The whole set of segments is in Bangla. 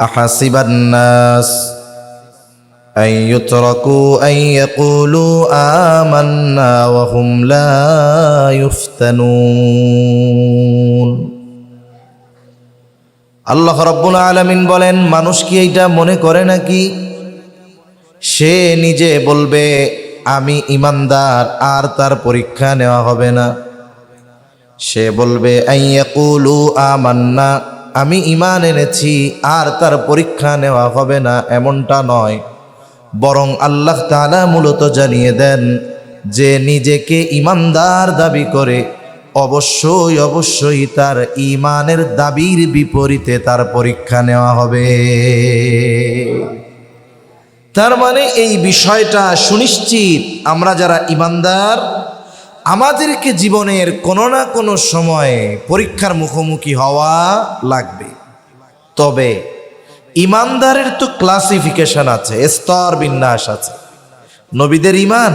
আহাসিবান নাস আন ইউতরাকু আন ইয়াকুলু আমান্না ওয়া হুম লা ইফতানুন। আল্লাহ রাব্বুল আলামিন বলেন, মানুষ কি এইটা মনে করে নাকি সে নিজে বলবে আমি ঈমানদার আর তার পরীক্ষা নেওয়া হবে না? সে বলবে আন ইয়াকুলু আমান্না, আমি ঈমান এনেছি আর তার পরীক্ষা নেওয়া হবে না, এমনটা নয়। বরং আল্লাহ তাআলা মূলত জানিয়ে দেন যে নিজেকে ঈমানদার দাবি করে অবশ্যই অবশ্যই তার ঈমানের দাবির বিপরীতে তার পরীক্ষা নেওয়া হবে। তার মানে এই বিষয়টা সুনিশ্চিত, আমরা যারা ঈমানদার আমাদেরকে জীবনের কোনো না কোনো সময়ে পরীক্ষার মুখোমুখি হওয়া লাগবে। তবে ঈমানদারের তো ক্লাসিফিকেশন আছে, স্তর বিন্যাস আছে। নবীদের ঈমান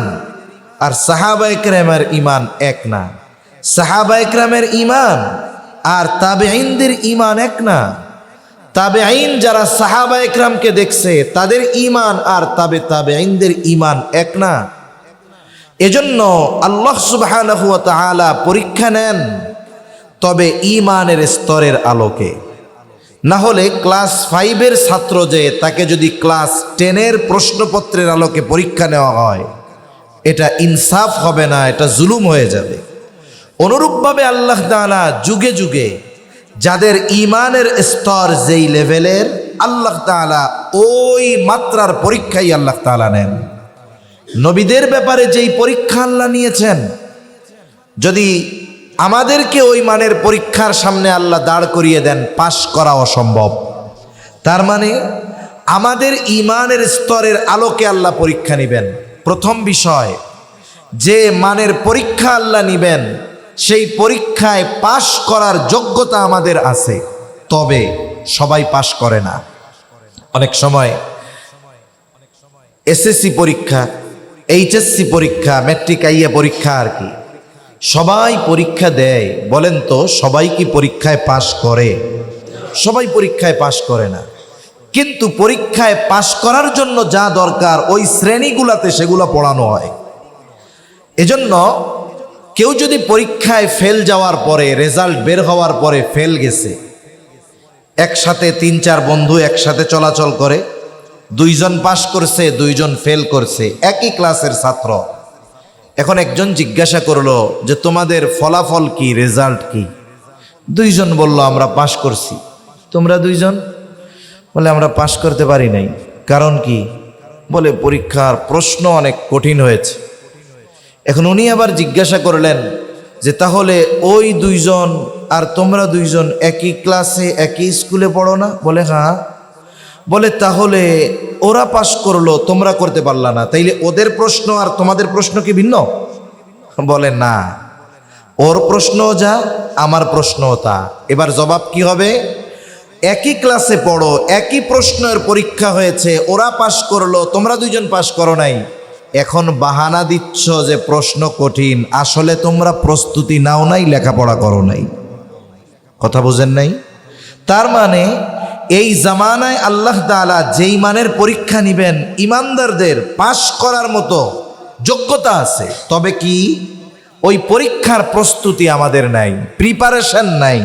আর সাহাবায়ে কেরামের ঈমান এক না, সাহাবায়ে কেরামের ঈমান আর তাবেঈনদের ঈমান এক না। তাবেঈন যারা সাহাবায়ে কেরামকে দেখছে তাদের ঈমান আর তাবেঈনদের ঈমান এক না। এজন্য আল্লাহ সুবহানাহু ওয়া তাআলা পরীক্ষা নেন, তবে ঈমানের স্তরের আলোকে। না হলে ক্লাস 5-এর ছাত্র যে তাকে যদি ক্লাস 10-এর প্রশ্নপত্রের আলোকে পরীক্ষা নেওয়া হয়, এটা ইনসাফ হবে না, এটা জুলুম হয়ে যাবে। অনুরূপভাবে আল্লাহ তাআলা যুগে যুগে যাদের ঈমানের স্তর যেই লেভেলের, আল্লাহ তাআলা ওই মাত্রার পরীক্ষাই আল্লাহ তাআলা নেন। নবীদের ব্যাপারে যেই পরীক্ষা আল্লাহ নিয়েছেন, যদি আমাদেরকে ওই মানের পরীক্ষার সামনে আল্লাহ দাঁড় করিয়ে দেন, পাশ করা অসম্ভব। তার মানে আমাদের ঈমানের স্তরের আলোকে আল্লাহ পরীক্ষা নেবেন। প্রথম বিষয়, যে মানের পরীক্ষা আল্লাহ নেবেন সেই পরীক্ষায় পাশ করার যোগ্যতা আমাদের আছে, তবে সবাই পাশ করে না। অনেক সময় এসএসসি পরীক্ষা, এইচএসসি পরীক্ষা, ম্যাট্রিক আইয়া পরীক্ষা আর কি, সবাই পরীক্ষা দেয়। বলেন তো সবাই কি পরীক্ষায় পাশ করে? সবাই পরীক্ষায় পাশ করে না। কিন্তু পরীক্ষায় পাশ করার জন্য যা দরকার ওই শ্রেণীগুলাতে সেগুলো পড়ানো হয়। এজন্য কেউ যদি পরীক্ষায় ফেল যাওয়ার পরে, রেজাল্ট বের হওয়ার পরে ফেল গেছে, একসাথে 3-4 বন্ধু একসাথে চলাচল করে, 2জন পাশ করছে 2জন ফেল করছে, একই ক্লাসের ছাত্র। এখন একজন জিজ্ঞাসা করলো যে তোমাদের ফলাফল কি, রেজাল্ট কি? 2জন বলল আমরা পাশ করছি। তোমরা 2জন? বলে আমরা পাশ করতে পারি নাই। কারণ কি? বলে পরীক্ষার প্রশ্ন অনেক কঠিন হয়েছে। এখন উনি আবার জিজ্ঞাসা করলেন যে তাহলে ওই 2জন আর তোমরা 2জন একই ক্লাসে একই স্কুলে পড়ো না? বলে হ্যাঁ। বলে তাহলে ওরা পাশ করলো, তোমরা করতে পারলা না, তাইলে ওদের প্রশ্ন আর তোমাদের প্রশ্ন কি ভিন্ন? বলে না, ওর প্রশ্নও যা আমার প্রশ্নও তা। এবার জবাব কি হবে? একই ক্লাসে পড়ো, একই প্রশ্নের পরীক্ষা হয়েছে, ওরা পাশ করলো, তোমরা 2জন পাশ করো নাই। এখন বাহানা দিচ্ছ যে প্রশ্ন কঠিন, আসলে তোমরা প্রস্তুতি নাও নাই, লেখাপড়া করো নাই। কথা বুঝেন নাই? তার মানে এই জামানায় আল্লাহ তাআলা যেই মানের পরীক্ষা নিবেন, ঈমানদারদের পাশ করার মতো যোগ্যতা আছে, তবে কি ওই পরীক্ষার প্রস্তুতি আমাদের নাই, প্রিপারেশন নাই।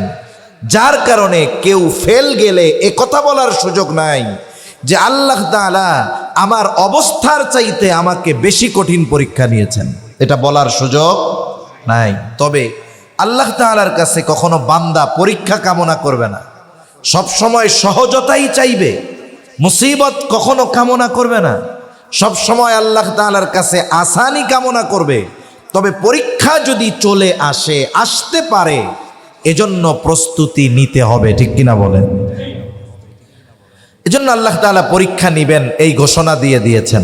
যার কারণে কেউ ফেল গেলে এ কথা বলার সুযোগ নাই যে আল্লাহ তাআলা আমার অবস্থার চাইতে আমাকে বেশি কঠিন পরীক্ষা নিয়েছেন, এটা বলার সুযোগ নাই। তবে আল্লাহ তাআলার কাছে কখনো বান্দা পরীক্ষা কামনা করবে না, সব সময় সহজতাই চাইবে, মুসিবত কখনো কামনা করবে না। সব সময় আল্লাহ তাআলার কাছে আসানি কামনা করবে। তবে পরীক্ষা যদি চলে আসে, আসতে পারে, এজন্য প্রস্তুতি নিতে হবে, ঠিক কিনা বলেন? এজন্য আল্লাহ তাআলা পরীক্ষা নিবেন এই ঘোষণা দিয়ে দিয়েছেন।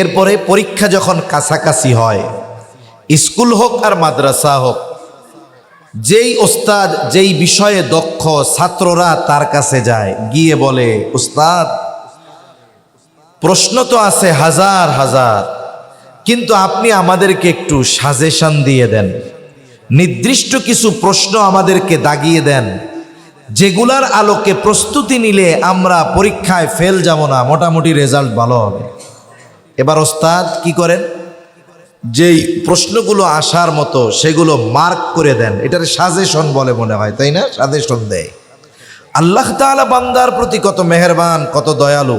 এরপরে পরীক্ষা যখন কাছাকাছি হয়, স্কুল হোক আর মাদ্রাসা হোক, যেই ওস্তাদ যেই বিষয়ে দক্ষ, ছাত্ররা তার কাছে যায়, গিয়ে বলে ওস্তাদ প্রশ্ন তো আছে হাজার হাজার, কিন্তু আপনি আমাদেরকে একটু সাজেশন দিয়ে দেন, নির্দিষ্ট কিছু প্রশ্ন আমাদেরকে দাগিয়ে দেন, যেগুলার আলোকে প্রস্তুতি নিলে আমরা পরীক্ষায় ফেল যাব না, মোটামুটি রেজাল্ট ভালো হবে। এবার ওস্তাদ কি করেন, যেই প্রশ্নগুলো আসার মতো সেগুলো মার্ক করে দেন। এটার সাজেশন বলে মনে হয়, তাই না? সাজেশন দেয়। আল্লাহ তাআলা বান্দার প্রতি কত মেহেরবান, কত দয়ালু।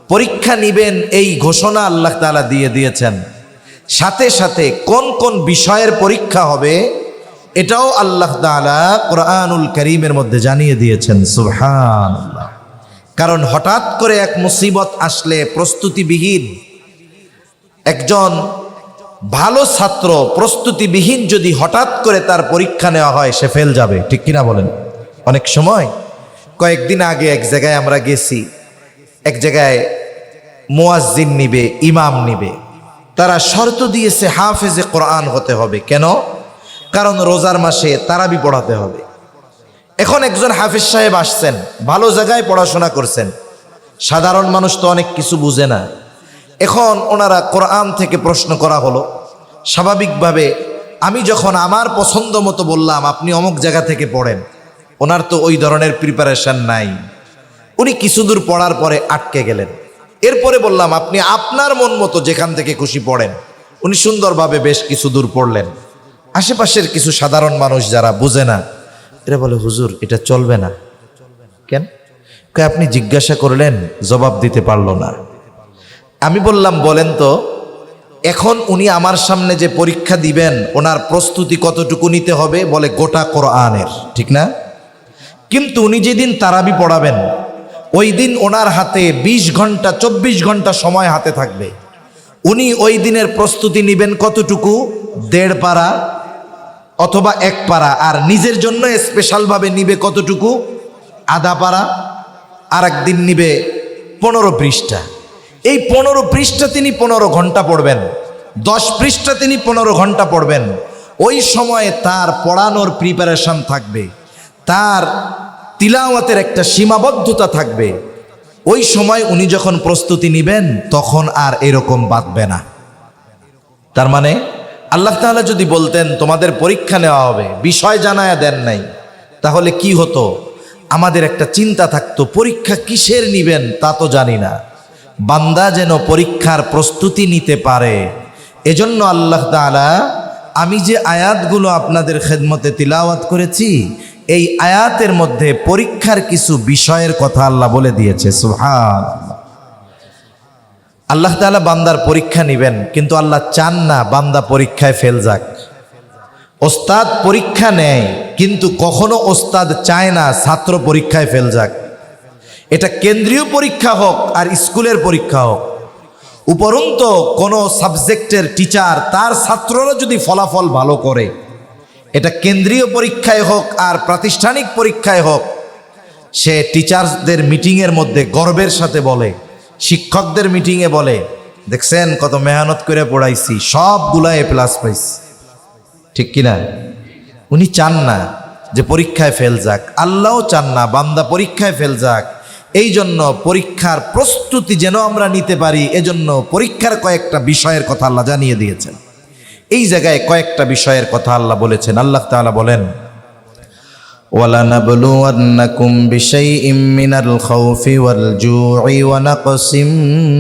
পরীক্ষা নিবেন এই ঘোষণা আল্লাহ তাআলা দিয়ে দিয়েছেন। সাথে সাথে কোন কোন বিষয়ের পরীক্ষা হবে এটাও আল্লাহ তাআলা কোরআনুল কারীমের মধ্যে জানিয়ে দিয়েছেন। সুবহানাল্লাহ। কারণ হঠাৎ করে এক মুসিবত আসলে প্রস্তুতিবিহীন একজন ভালো ছাত্র, প্রস্তুতিবিহীন যদি হঠাৎ করে তার পরীক্ষা নেওয়া হয়, সে ফেল যাবে। ঠিক কিনা বলেন? অনেক সময় কয়েকদিন আগে এক জায়গায় আমরা গেছি, এক জায়গায় মুয়াজ্জিন নিবে, ইমাম নিবে। তারা শর্ত দিয়েছে হাফেজে কোরআন হতে হবে। কেন? কারণ রোজার মাসে তারাবি পড়াতে হবে। এখন একজন হাফেজ সাহেব আসছেন, ভালো জায়গায় পড়াশোনা করছেন। সাধারণ মানুষ তো অনেক কিছু বুঝে না। এখন ওনারা কোরআন থেকে প্রশ্ন করা হলো। স্বাভাবিকভাবে আমি যখন আমার পছন্দ মতো বললাম আপনি অমুক জায়গা থেকে পড়েন, ওনার তো ওই ধরনের প্রিপারেশন নাই। উনি কিছু দূর পড়ার পরে আটকে গেলেন। এরপরে বললাম আপনি আপনার মন মতো যেখান থেকে খুশি পড়েন। উনি সুন্দরভাবে বেশ কিছু দূর পড়লেন। আশেপাশের কিছু সাধারণ মানুষ যারা বুঝে না, এরা বলে হুজুর এটা চলবে না। কেন? আপনি জিজ্ঞাসা করলেন, জবাব দিতে পারলো না। আমি বললাম বলেন তো, এখন উনি আমার সামনে যে পরীক্ষা দিবেন ওনার প্রস্তুতি কতটুকু নিতে হবে? বলে গোটা কোরআনের। ঠিক না? কিন্তু উনি যেদিন তারাবি পড়াবেন ওই দিন ওনার হাতে 20 ঘন্টা 24 ঘন্টা সময় হাতে থাকবে। উনি ওই দিনের প্রস্তুতি নিবেন কতটুকু? 1.5 পারা অথবা 1 পারা। আর নিজের জন্য স্পেশালভাবে নিবে কতটুকু? আধা পারা। আর একদিন নিবে 15 পৃষ্ঠা। এই 15 পৃষ্ঠা তিনি 15 ঘন্টা পড়বেন। 10 পৃষ্ঠা তিনি 15 ঘন্টা পড়বেন। ওই সময়ে তার পড়ানোর প্রিপারেশন থাকবে, তার তিলাওয়াতের একটা সীমাবদ্ধতা থাকবে। ওই সময় উনি যখন প্রস্তুতি নেবেন তখন আর এরকম বাঁধবে না। তার মানে আল্লাহ তাআলা যদি বলতেন তোমাদের পরীক্ষা নেওয়া হবে, বিষয় জানায়া দেন নাই, তাহলে কি হতো? আমাদের একটা চিন্তা থাকতো পরীক্ষা কিসের নিবেন তা তো জানি না। বান্দা যেন পরীক্ষার প্রস্তুতি নিতে পারে, এজন্য আল্লাহ তাআলা আমি যে আয়াতগুলো আপনাদের খেদমতে তিলাওয়াত করেছি এই আয়াতের মধ্যে পরীক্ষার কিছু বিষয়ের কথা আল্লাহ বলে দিয়েছে। সুবহানাল্লাহ। আল্লাহ তাআলা বান্দার পরীক্ষা নেবেন, কিন্তু আল্লাহ চান না বান্দা পরীক্ষায় ফেল যাক। ওস্তাদ পরীক্ষা নেয়, কিন্তু কখনো ওস্তাদ চায় না ছাত্র পরীক্ষায় ফেল যাক। এটা কেন্দ্রীয় পরীক্ষা হোক আর স্কুলের পরীক্ষা হোক, উপরন্তু কোনো সাবজেক্টের টিচার তার ছাত্ররা যদি ফলাফল ভালো করে, এটা কেন্দ্রীয় পরীক্ষায় হোক আর প্রাতিষ্ঠানিক পরীক্ষায় হোক, সে টিচারদের মিটিংয়ের মধ্যে গর্বের সাথে বলে, শিক্ষকদের মিটিংয়ে বলে, দেখছেন কত মেহনত করে পড়াইছি, সবগুলা A+ পাইছি। ঠিক কিনা? উনি চান না যে পরীক্ষায় ফেল যাক, আল্লাহও চান না বান্দা পরীক্ষায় ফেল যাক। এই জন্য পরীক্ষার প্রস্তুতি যেন আমরা নিতে পারি, এজন্য পরীক্ষার কয়েকটা বিষয়ের কথা আল্লাহ জানিয়ে দিয়েছেন। এই জায়গায় কয়েকটা বিষয়ের কথা আল্লাহ বলেছেন। আল্লাহ তাআলা বলেন, ওয়ালানাবলুওয়ান্নাকুম বিশাইইম মিনাল খাউফি ওয়াল জুই ওয়া নাকসিম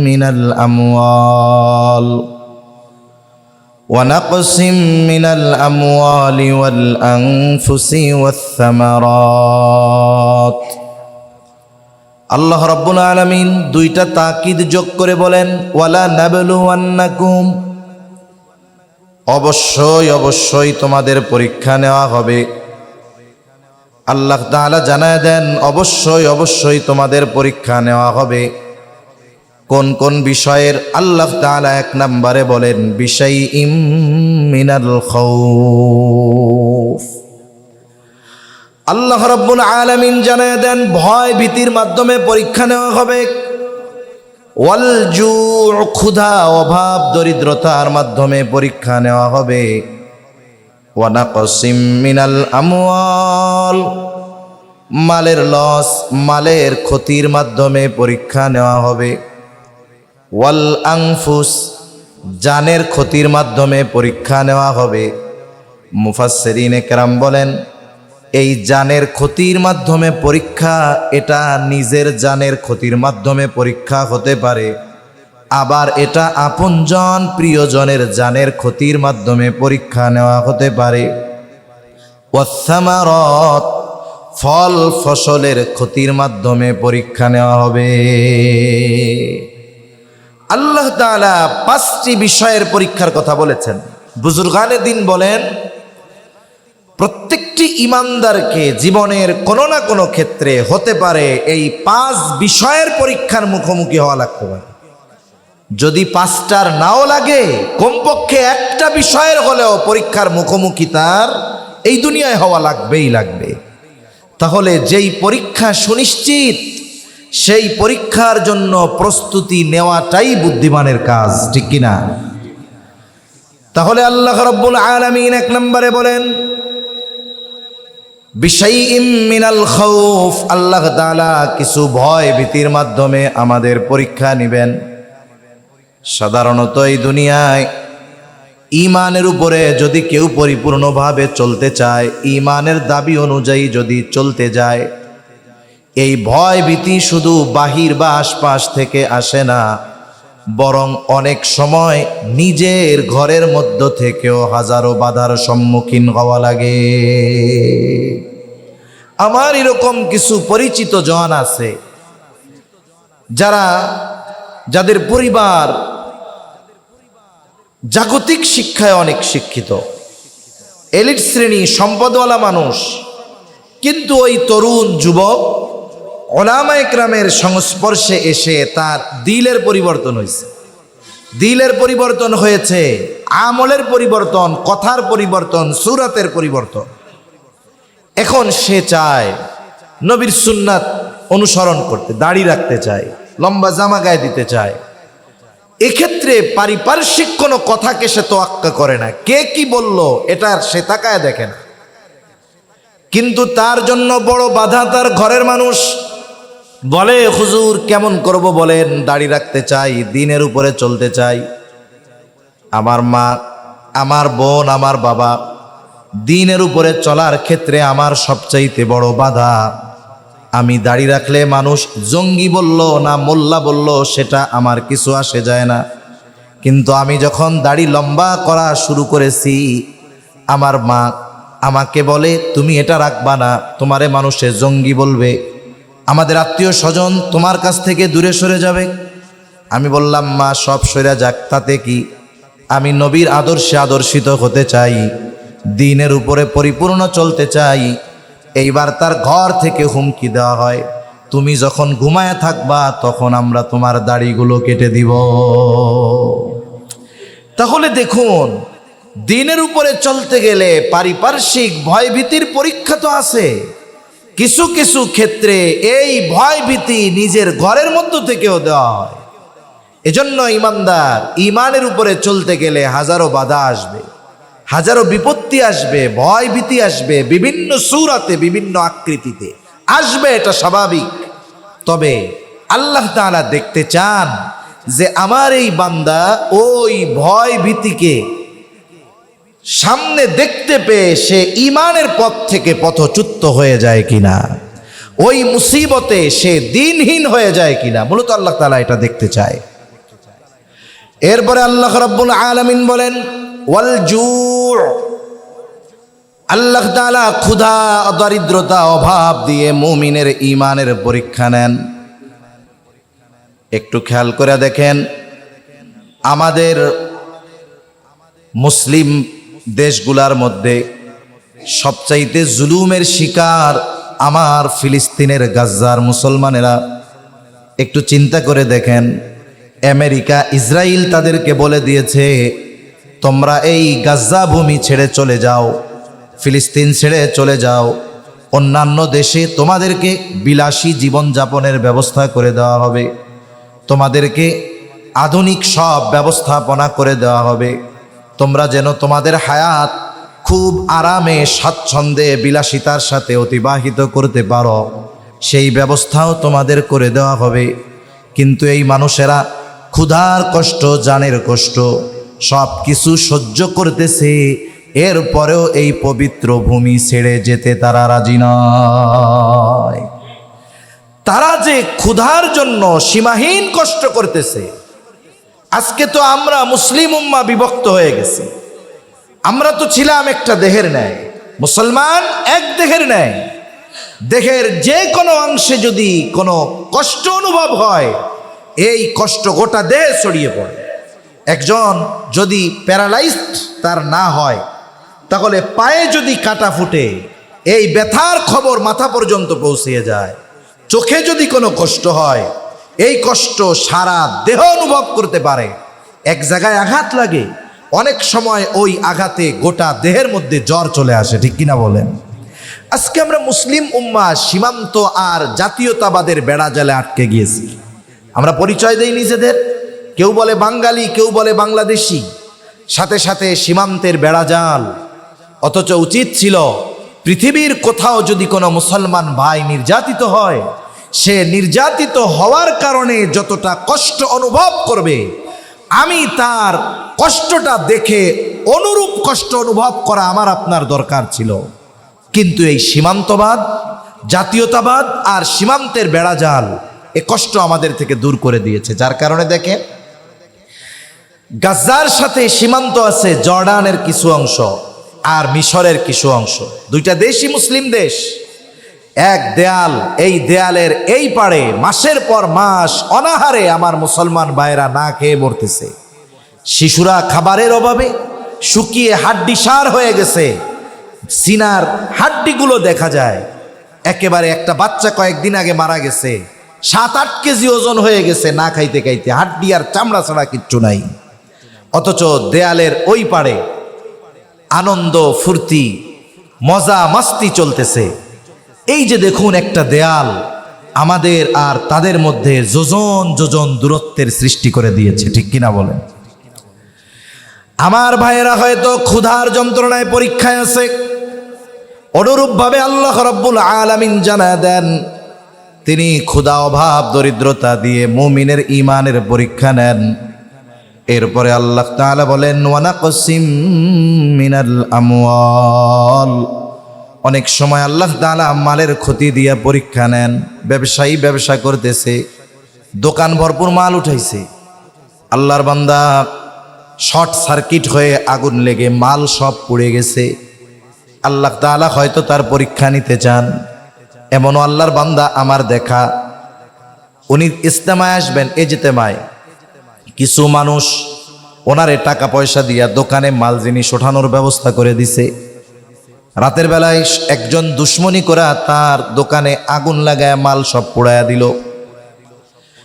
মিনাল আমওয়াল ওয়াল আনফুসি ওয়াস সামারাত। আল্লাহ রাব্বুল আলামিন দুইটা তাকিদ যোগ করে বলেন, ওয়ালানাবলুওয়ান্নাকুম, অবশ্যই অবশ্যই তোমাদের পরীক্ষা নেওয়া হবে। আল্লাহ তাআলা জানায় দেন অবশ্যই অবশ্যই তোমাদের পরীক্ষা নেওয়া হবে। কোন কোন বিষয়ের? আল্লাহ তাআলা 1 নম্বরে বলেন বিশাইইম মিনাল খাউফ। আল্লাহ রাব্বুল আলামিন জানায় দেন ভয় ভীতির মাধ্যমে পরীক্ষা নেওয়া হবে। ওয়াল জু, ক্ষুধা অভাব দরিদ্রতার মাধ্যমে পরীক্ষা নেওয়া হবে। ওয়া নাকসিম মিনাল আমওয়াল, মালের লস, মালের ক্ষতির মাধ্যমে পরীক্ষা নেওয়া হবে। ওয়াল আনফুস, জানের ক্ষতির মাধ্যমে পরীক্ষা নেওয়া হবে। মুফাসসিরিনে কেরাম বলেন এই জানের ক্ষতির মাধ্যমে পরীক্ষা, এটা নিজের জানের ক্ষতির মাধ্যমে পরীক্ষা হতে পারে, আবার এটা আপনজন প্রিয়জনের জানের ক্ষতির মাধ্যমে পরীক্ষা নেওয়া হতে পারে। ওয়াসসামারাত, ফল ফসলের ক্ষতির মাধ্যমে পরীক্ষা নেওয়া হবে। আল্লাহ তাআলা 5টি বিষয়ের পরীক্ষার কথা বলেছেন। বুজুর্গানে দিন বলেন, প্রত্যেকটি ইমানদারকে জীবনের কোনো না কোনো ক্ষেত্রে হতে পারে এই 5 বিষয়ের পরীক্ষার মুখোমুখি হওয়া লাগতে পারে। যদি 5টার নাও লাগে, কমপক্ষে একটা বিষয়ের হলেও পরীক্ষার মুখোমুখি তার এই দুনিয়ায় হওয়া লাগবেই লাগবে। তাহলে যেই পরীক্ষা সুনিশ্চিত, সেই পরীক্ষার জন্য প্রস্তুতি নেওয়াটাই বুদ্ধিমানের কাজ, ঠিক কিনা? তাহলে আল্লাহ রাব্বুল আলামিন 1 নম্বরে বলেন বিশাইইম মিনাল খাউফ, আল্লাহ তাআলা কিছু ভয় ভীতির মাধ্যমে আমাদের পরীক্ষা নেবেন। সাধারণত এই দুনিয়ায় ঈমানের উপরে যদি কেউ পরিপূর্ণভাবে চলতে চায়, ঈমানের দাবি অনুযায়ী যদি চলতে যায়, এই ভয় ভীতি শুধু বাহির বা আশপাশ থেকে আসে না, বরং অনেক সময় নিজের ঘরের মধ্য থেকেও হাজারো বাধার সম্মুখীন হওয়া লাগে। আমার এরকম কিছু পরিচিত জন আছে যাদের পরিবার জাগতিক শিক্ষায় অনেক শিক্ষিত, এলিট শ্রেণী, সম্পদওয়ালা মানুষ, কিন্তু ওই তরুণ যুবক উলামায়ে কেরামের সংস্পর্শে এসে তার দিলের পরিবর্তন হয়েছে। দিলের পরিবর্তন হয়েছে, আমলের পরিবর্তন, কথার পরিবর্তন, সুরাতের পরিবর্তন। এখন সে চায় নবীর সুন্নাত অনুসরণ করতে, দাড়ি রাখতে চায়, লম্বা জামা গায়ে দিতে চায়। এক্ষেত্রে পারিপার্শ্বিক কোনো কথাকে সে তোয়াক্কা করে না, কে কি বলল এটা সে তাকায় দেখে না। কিন্তু তার জন্য বড় বাধা তার ঘরের মানুষ। বলে, হুজুর কেমন করব বলেন, দাড়ি রাখতে চাই, দ্বীনের উপরে চলতে চাই। আমার মা, আমার বোন, আমার বাবা, দ্বীনের উপরে চলার ক্ষেত্রে আমার সবচাইতে বড় বাধা। আমি দাড়ি রাখলে মানুষ জঙ্গি বলল না মোল্লা বলল সেটা আমার কিছু আসে যায় না, কিন্তু আমি যখন দাড়ি লম্বা করা শুরু করেছি, আমার মা আমাকে বলে তুমি এটা রাখবা না, তোমারে মানুষে জঙ্গি বলবে, আমাদের আত্মীয় স্বজন তোমার কাছ থেকে দূরে সরে যাবে। আমি বললাম, মা সব সরে যাক, তাতে কি, আমি নবীর আদর্শে আদর্শিত হতে চাই, দ্বীনের উপরে পরিপূর্ণ চলতে চাই। এইবার তার ঘর থেকে হুমকি দেওয়া হয়, তুমি যখন ঘুমায় থাকবা তখন আমরা তোমার দাড়িগুলো কেটে দিব। তাহলে দেখুন, দ্বীনের উপরে চলতে গেলে পারিপার্শ্বিক ভয়ভীতির পরীক্ষা তো আছে। কিছু কিছু ক্ষেত্রে এই ভয়ভীতি নিজের ঘরের মধ্য থেকেও দেওয়া হয়। এজন্য ইমানদার ঈমানের উপরে চলতে গেলে হাজারো বাধা আসবে, হাজারো বিপত্তি আসবে, ভয় ভীতি আসবে, বিভিন্ন সূরাতে বিভিন্ন আকৃতিতে আসবে, এটা স্বাভাবিক। তবে আল্লাহ তাআলা দেখতে চান যে আমার এই বান্দা ওই ভয় ভীতিকে সামনে দেখতে পেয়ে সে ঈমানের পথ থেকে পথচ্যুত হয়ে যায় কিনা, ওই মুসিবতে সে দ্বীনহীন হয়ে যায় কিনা। মূলত আল্লাহ তাআলা এটা দেখতে চায়। এরপরে আল্লাহ রাব্বুল আলামিন বলেন ওয়াল জু', আল্লাহ তাআলা ক্ষুধা, দারিদ্রতা, অভাব দিয়ে মুমিনের ঈমানের পরীক্ষা নেন। একটু খেয়াল করে দেখেন, আমাদের মুসলিম দেশগুলার মধ্যে সবচাইতে জুলুমের শিকার আমার ফিলিস্তিনের গাজ্জার মুসলমানেরা। একটু চিন্তা করে দেখেন, আমেরিকা, ইসরায়েল তাদেরকে বলে দিয়েছে তোমরা এই গাজ্জা ভূমি ছেড়ে চলে যাও, ফিলিস্তিন ছেড়ে চলে যাও, অন্যান্য দেশে তোমাদেরকে বিলাসী জীবনযাপনের ব্যবস্থা করে দেওয়া হবে, তোমাদেরকে আধুনিক সব ব্যবস্থাপনা করে দেওয়া হবে, তোমরা যেন তোমাদের হায়াত খুব আরামে স্বাচ্ছন্দ্যে বিলাসিতার সাথে অতিবাহিত করতে পারো, সেই ব্যবস্থাও তোমাদের করে দেওয়া হবে। কিন্তু এই মানুষেরা ক্ষুধার কষ্ট, জানের কষ্ট সব কিছু সহ্য করতেছে, এরপরেও এই পবিত্র ভূমি ছেড়ে যেতে তারা রাজি নয়। তারা যে ক্ষুধার জন্য সীমাহীন কষ্ট করতেছে। আজকে তো আমরা মুসলিম উম্মাহ বিভক্ত হয়ে গেছি। আমরা তো ছিলাম একটা দেহের ন্যায়, মুসলমান এক দেহের ন্যায়। দেহের যে কোনো অংশে যদি কোনো কষ্ট অনুভব হয়, এই কষ্ট গোটা দেহে ছড়িয়ে পড়ে। একজন যদি প্যারালাইজড তার না হয়, তাহলে পায়ে যদি কাটা ফুটে, এই ব্যথার খবর মাথা পর্যন্ত পৌঁছিয়ে যায়। চোখে যদি কোনো কষ্ট হয়, এই কষ্ট সারা দেহ অনুভব করতে পারে। এক জায়গায় আঘাত লাগে, অনেক সময় ওই আঘাতে গোটা দেহের মধ্যে জ্বর চলে আসে, ঠিক কিনা বলেন? আজকে আমরা মুসলিম উম্মাহ সীমান্ত আর জাতীয়তাবাদের বেড়া জালে আটকে গিয়েছি। আমরা পরিচয় দেই নিজেদের, কেউ বলে বাঙালি, কেউ বলে বাংলাদেশি, সাথে সাথে সীমান্তের বেড়াজাল। অথচ উচিত ছিল পৃথিবীর কোথাও যদি কোনো মুসলমান ভাই নির্যাতিত হয়, সে নির্যাতিত হওয়ার কারণে যতটা কষ্ট অনুভব করবে, আমি তার কষ্টটা দেখে অনুরূপ কষ্ট অনুভব করা আমার আপনার দরকার ছিল। কিন্তু এই সীমান্তবাদ, জাতীয়তাবাদ আর সীমান্তের বেড়াজাল এ কষ্ট আমাদের থেকে দূর করে দিয়েছে। যার কারণে দেখেন, গাজার সাথে সীমান্ত আছে জর্ডানের কিছু অংশ আর মিশরের কিছু অংশ। দুইটা দেশই মুসলিম দেশ, এক দেয়াল। এই দেয়ালের এই পাড়ে মাসের পর মাস অনাহারে আমার মুসলমান ভাইরা না খেয়ে মরতেছে। শিশুরা খাবারের অভাবে শুকিয়ে হাড্ডিসার হয়ে গেছে। সিনার হাড্ডিগুলো দেখা যায় একেবারে। একটা বাচ্চা কয়েকদিন আগে মারা গেছে, 7-8 কেজি ওজন হয়ে গেছে না খাইতে খাইতে, হাড্ডি আর চামড়া ছাড়া কিচ্ছু নাই। অথচ দেয়ালের ওই পাড়ে আনন্দ ফুর্তি মজা মাস্তি চলতেছে। এই যে দেখুন, একটা দেয়াল আমাদের আর তাদের মধ্যে যোজন যোজন দূরত্বের সৃষ্টি করে দিয়েছে, ঠিক কিনা বলেন? আমার ভাইয়েরা হয়তো ক্ষুধার যন্ত্রণায় পরীক্ষায় আছে। অনুরূপভাবে আল্লাহ রাব্বুল আলামিন জানা দেন, তিনি ক্ষুধা, অভাব, দরিদ্রতা দিয়ে মুমিনের ঈমানের পরীক্ষা নেন। এরপরে আল্লাহ তাআলা বলেন, ওয়ানাকসিম মিনাল আমওয়াল। অনেক সময় আল্লাহ তাআলা মালের ক্ষতি দিয়ে পরীক্ষা নেন। ব্যবসায়ী ব্যবসা করতেছে, দোকান ভরপুর মাল উঠাইছে, আল্লাহর বান্দা শর্ট সার্কিট হয়ে আগুন লেগে মাল সব পুড়ে গেছে। আল্লাহ তাআলা হয়তো তার পরীক্ষা নিতে চান। এমনও আল্লাহর বান্দা আমার দেখা, উনি ইজতেমায় আসবেন, ইজতেমায় কিছু মানুষ ওনারে টাকা পয়সা দিয়া দোকানে মাল জিনিস ওঠানোর ব্যবস্থা করে দিছে। রাতের বেলায় একজন দুশ্মনী করা তার দোকানে আগুন লাগায় মাল সব পোড়ায়া দিল।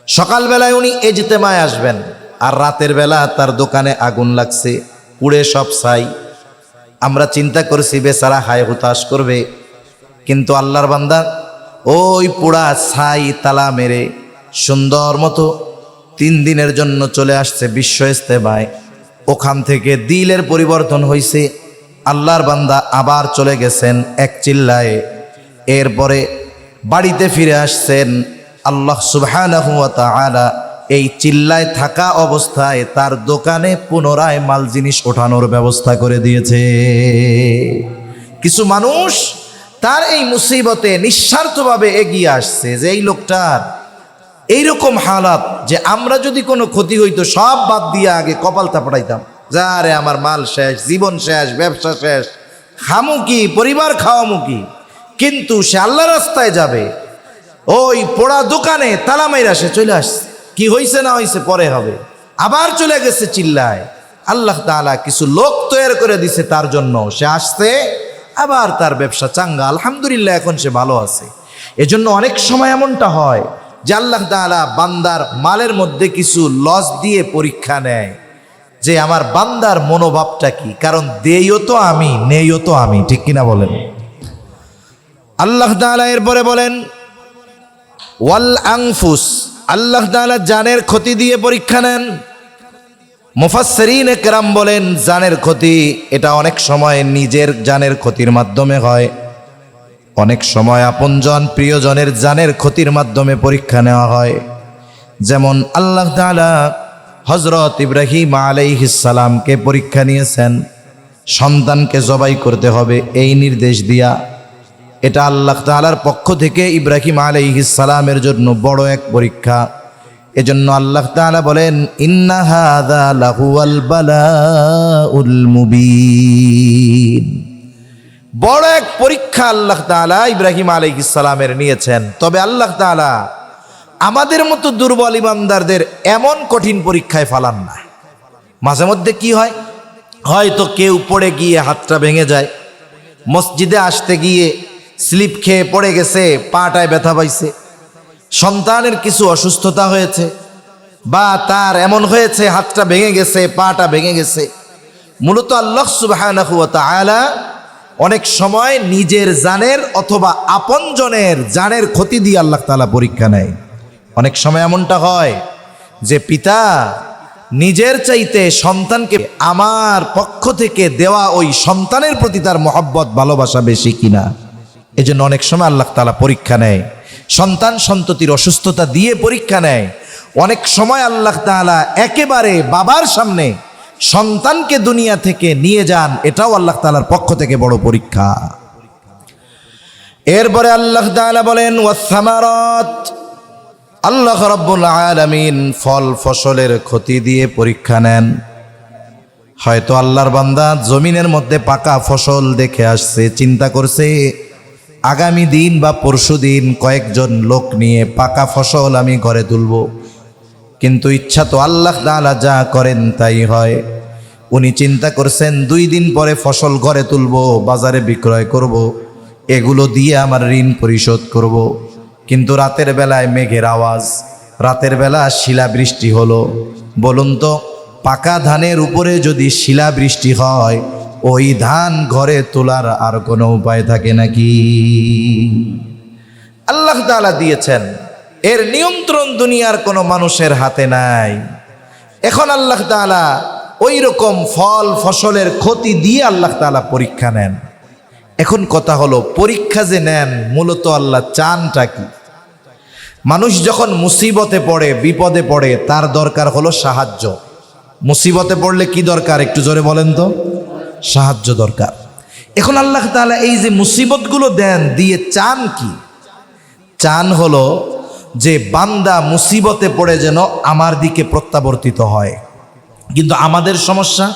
সকালবেলায় উনি ইজতেমায় আসবেন, আর রাতের বেলা তার দোকানে আগুন লাগছে, পুড়ে সব ছাই। আমরা চিন্তা করছি বেচারা হায় হুতাশ করবে, কিন্তু আল্লাহর বান্দা ওই পোড়া ছাই তালা মেরে সুন্দর মতো 3 দিনের জন্য চলে আসছে বিশ্ব ইজতেমায়। ওখান থেকে দিলের পরিবর্তন হয়েছে। আল্লাহর বান্দা আবার চলে গেছেন এক চিল্লায়। এরপরে বাড়িতে ফিরে আসছেন। আল্লাহ সুবহানাহু ওয়া তাআলা এই চিল্লায় থাকা অবস্থায় তার দোকানে পুনরায় মাল জিনিস ওঠানোর ব্যবস্থা করে দিয়েছে। কিছু মানুষ তার এই মুসিবতে নিঃস্বার্থভাবে এগিয়ে আসছে, যে এই লোকটার এইরকম হালাত যে আমরা যদি কোনো ক্ষতি হইতো সব বাদ দিয়ে আগে কপাল থাপড়াইতাম, যা রে আমার মাল শেষ, জীবন শেষ, ব্যবসা শেষ, খামু কি, পরিবার খাওয়ামু কি। কিন্তু সে আল্লাহ রাস্তায় যাবে, ওই পোড়া দোকানে তালা মাইরা সে চলে আসছে। কি হয়েছে না হয়েছে পরে হবে, আবার চলে গেছে চিল্লায়। আল্লাহ তাআলা কিছু লোক তৈরি করে দিছে তার জন্য। সে আসছে, আবার তার ব্যবসা চাঙ্গা, আলহামদুলিল্লাহ, এখন সে ভালো আছে। এজন্য অনেক সময় এমনটা হয় যে আল্লাহ তাআলা বান্দার মালের মধ্যে কিছু লস দিয়ে পরীক্ষা নেয় যে আমার বান্দার মনোভাবটা কি। কারণ দেইও তো আমি, নেইও তো আমি, ঠিক কিনা বলেন? আল্লাহ তাআলা এরপরে বলেন ওয়াল আনফুস। আল্লাহ তাআলা জানের ক্ষতি দিয়ে পরীক্ষা নেন। মুফাসসিরিন কেরাম বলেন জানের ক্ষতি এটা অনেক সময় নিজের জানের ক্ষতির মাধ্যমে হয়, অনেক সময় আপনজন প্রিয়জনের জানের ক্ষতির মাধ্যমে পরীক্ষা নেওয়া হয়। যেমন আল্লাহ তাআলা হযরত ইব্রাহিম আলাইহিস সালামকে পরীক্ষা নিয়েছেন। সন্তানকে জবাই করতে হবে এই নির্দেশ দিয়া। এটা আল্লাহ তাআলার পক্ষ থেকে ইব্রাহিম আলাইহিস সালামের জন্য বড় এক পরীক্ষা। এজন্য আল্লাহ তাআলা বলেন, ইন্না হাযা লাহুয়াল বালাউল মুবিন। বড় এক পরীক্ষা আল্লাহ তাআলা ইব্রাহিম আলাইহিস সালামের নিয়েছেন। তবে আল্লাহ তাআলা আমাদের মতো দুর্বল ইমানদারদের এমন কঠিন পরীক্ষায় ফালান না। মাঝে মধ্যে কি হয়, হয়তো কেউ পড়ে গিয়ে হাতটা ভেঙে যায়, মসজিদে আসতে গিয়ে স্লিপ খেয়ে পড়ে গেছে, পাটায় ব্যথা পাইছে, সন্তানের কিছু অসুস্থতা হয়েছে, বা তার এমন হয়েছে হাতটা ভেঙে গেছে, পাটা ভেঙে গেছে। মূলত আল্লাহ সুবহানাহু ওয়া তাআলা অনেক সময় নিজের জানের অথবা আপনজনের জানের ক্ষতি দিয়ে আল্লাহ তাআলা পরীক্ষা নেয়। অনেক সময় এমনটা হয় যে পিতা নিজের চাইতে সন্তানকে আমার পক্ষ থেকে দেওয়া ওই সন্তানের প্রতি তার মহব্বত ভালোবাসা বেশি কিনা, এজন্য অনেক সময় আল্লাহ তাআলা পরীক্ষা নেয়। সন্তান সন্ততির অসুস্থতা দিয়ে পরীক্ষা নেয়। অনেক সময় আল্লাহ তাআলা একেবারে বাবার সামনে সন্তানকে দুনিয়া থেকে নিয়ে যান, এটাও আল্লাহ তাআলার পক্ষ থেকে বড় পরীক্ষা। এরপরে আল্লাহ তাআলা বলেন ওয়াস-সামারাত, আল্লাহ রাব্বুল আলামিন ফল ফসলের ক্ষতি দিয়ে পরীক্ষা নেন। হয়তো আল্লাহর বান্দা জমিনের মধ্যে পাকা ফসল দেখে আসছে, চিন্তা করছে আগামী দিন বা পরশু দিন কয়েকজন লোক নিয়ে পাকা ফসল আমি ঘরে তুলব। কিন্তু ইচ্ছা তো আল্লাহ তাআলা যা করেন তাই হয়। উনি চিন্তা করছেন 2 দিন পরে ফসল ঘরে তুলব, বাজারে বিক্রয় করব, এগুলো দিয়ে আমার ঋণ পরিশোধ করব। কিন্তু রাতের বেলায় মেঘের আওয়াজ, রাতের বেলা শিলাবৃষ্টি হলো। বলুন তো, পাকা ধানের উপরে যদি শিলাবৃষ্টি হয়, ওই ধান ঘরে তোলার আর কোনো উপায় থাকে নাকি? আল্লাহ তাআলা দিয়েছেন, এর নিয়ন্ত্রণ দুনিয়ার কোনো মানুষের হাতে নাই। এখন আল্লাহ তাআলা ওই রকম ফল ফসলের ক্ষতি দিয়ে আল্লাহ তাআলা পরীক্ষা নেন। এখন কথা হলো, পরীক্ষা যে নেন মূলত আল্লাহ চানটা কি? মানুষ যখন মুসিবতে পড়ে, বিপদে পড়ে, তার দরকার হলো সাহায্য। মুসিবতে পড়লে কি দরকার একটু জোরে বলেন তো? সাহায্য দরকার। এখন আল্লাহ তাআলা এই যে মুসিবতগুলো দেন, দিয়ে চান কি? চান হলো যে বান্দা মুসিবতে পড়ে যেন আমার দিকে প্রত্যাবর্তিত হয়। কিন্তু আমাদের সমস্যা,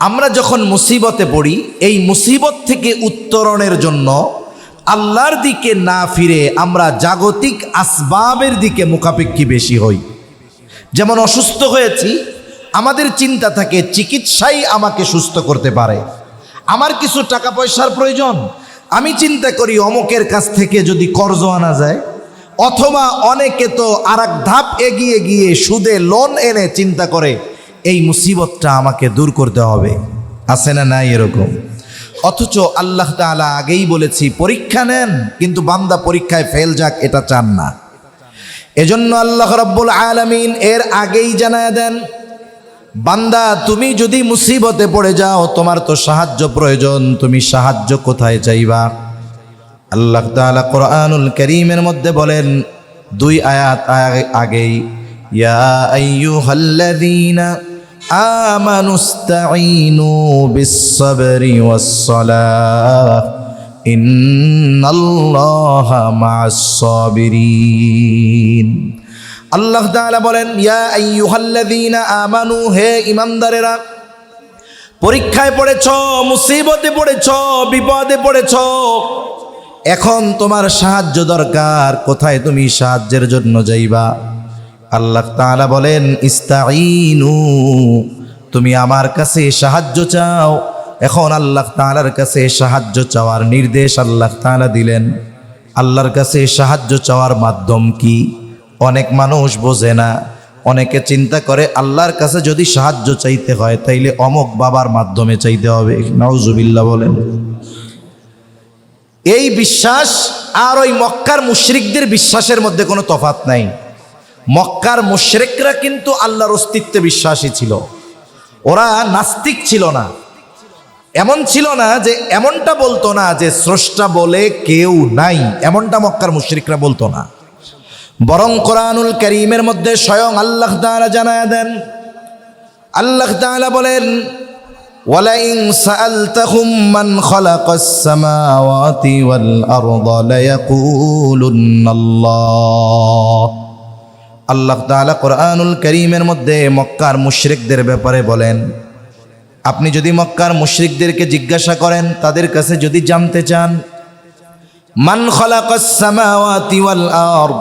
আমরা যখন মুসিবতে পড়ি, এই মুসিবত থেকে উত্তরণের জন্য আল্লাহর দিকে না ফিরে আমরা জাগতিক আসবাবের দিকে মুখাপেক্ষী বেশি হই। যেমন অসুস্থ হয়েছি, আমাদের চিন্তা থাকে চিকিৎসাই আমাকে সুস্থ করতে পারে। আমার কিছু টাকা পয়সার প্রয়োজন, আমি চিন্তা করি অমুকের কাছ থেকে যদি কর্জ আনা যায়, অথবা অনেকে তো আর এক ধাপ এগিয়ে গিয়ে সুদে লোন এনে চিন্তা করে এই মুসিবতটা আমাকে দূর করতে হবে। আছে না নাই এরকম? অথচ আল্লাহ তাআলা আগেই বলেছি পরীক্ষা নেন, কিন্তু বান্দা পরীক্ষায় ফেল যাক এটা চান না। এজন্য আল্লাহ রাব্বুল আলামিন এর আগেই জানায় দেন, বান্দা তুমি যদি মুসিবতে পড়ে যাও, তোমার তো সাহায্য প্রয়োজন, তুমি সাহায্য কোথায় চাইবা? আল্লাহ তাআলা কোরআনুল কারীমের মধ্যে বলেন 2 আয়াত আগেই, ইয়া আইয়ুহাল্লাযীনা আমানুস্তাঈনু বিস-সাবরি ওয়াস-সালাহ ইন্নাল্লাহা মা'আস-সাবিরিন। আল্লাহ তাআলা বলেন, ইয়া আইয়ুহাল্লাযীনা আমানু, হে ঈমানদারেরা, পরীক্ষায় পড়েছ, মুসিবতে পড়েছ, বিপদে পড়েছ, এখন তোমার সাহায্য দরকার, কোথায় তুমি সাহায্যের জন্য যাইবা? আল্লাহ তাআলা বলেন, ইস্তাঈনু, তুমি আমার কাছে সাহায্য চাও। এখন আল্লাহ তাআলার কাছে সাহায্য চাওয়ার নির্দেশ আল্লাহ তাআলা দিলেন। আল্লাহর কাছে সাহায্য চাওয়ার মাধ্যম কি? অনেক মানুষ বোঝে না। অনেকে চিন্তা করে আল্লাহর কাছে যদি সাহায্য চাইতে হয় তাইলে অমুক বাবার মাধ্যমে চাইতে হবে। নাউজুবিল্লাহ বলেন। এই বিশ্বাস আর ওই মক্কার মুশরিকদের বিশ্বাসের মধ্যে কোনো তফাৎ নাই। মক্কার মুশরিকরা কিন্তু আল্লাহর অস্তিত্বে বিশ্বাসী ছিল, ওরা নাস্তিক ছিল না। এমন ছিল না যে, এমনটা বলতো না যে স্রষ্টা বলে কেউ নাই, এমনটা মক্কার মুশরিকরা বলতো না। বরং কোরআনুল কারীমের মধ্যে স্বয়ং আল্লাহ তাআলা জানায়া দেন, আল্লাহ তাআলা বলেন, ওয়ালাইন সাআলতাহুম মান খালাকাস সামাওয়াতি ওয়াল আরদা লায়াকুলুন্নাল্লাহ। আল্লাহ তাআলা কোরআনুল কারীমের মধ্যে মক্কার মুশরিকদের ব্যাপারে বলেন, আপনি যদি মক্কার মুশরিকদেরকে জিজ্ঞাসা করেন, তাদের কাছে যদি জানতে চান, মান খালাকাস সামাওয়াতি ওয়াল আরদ,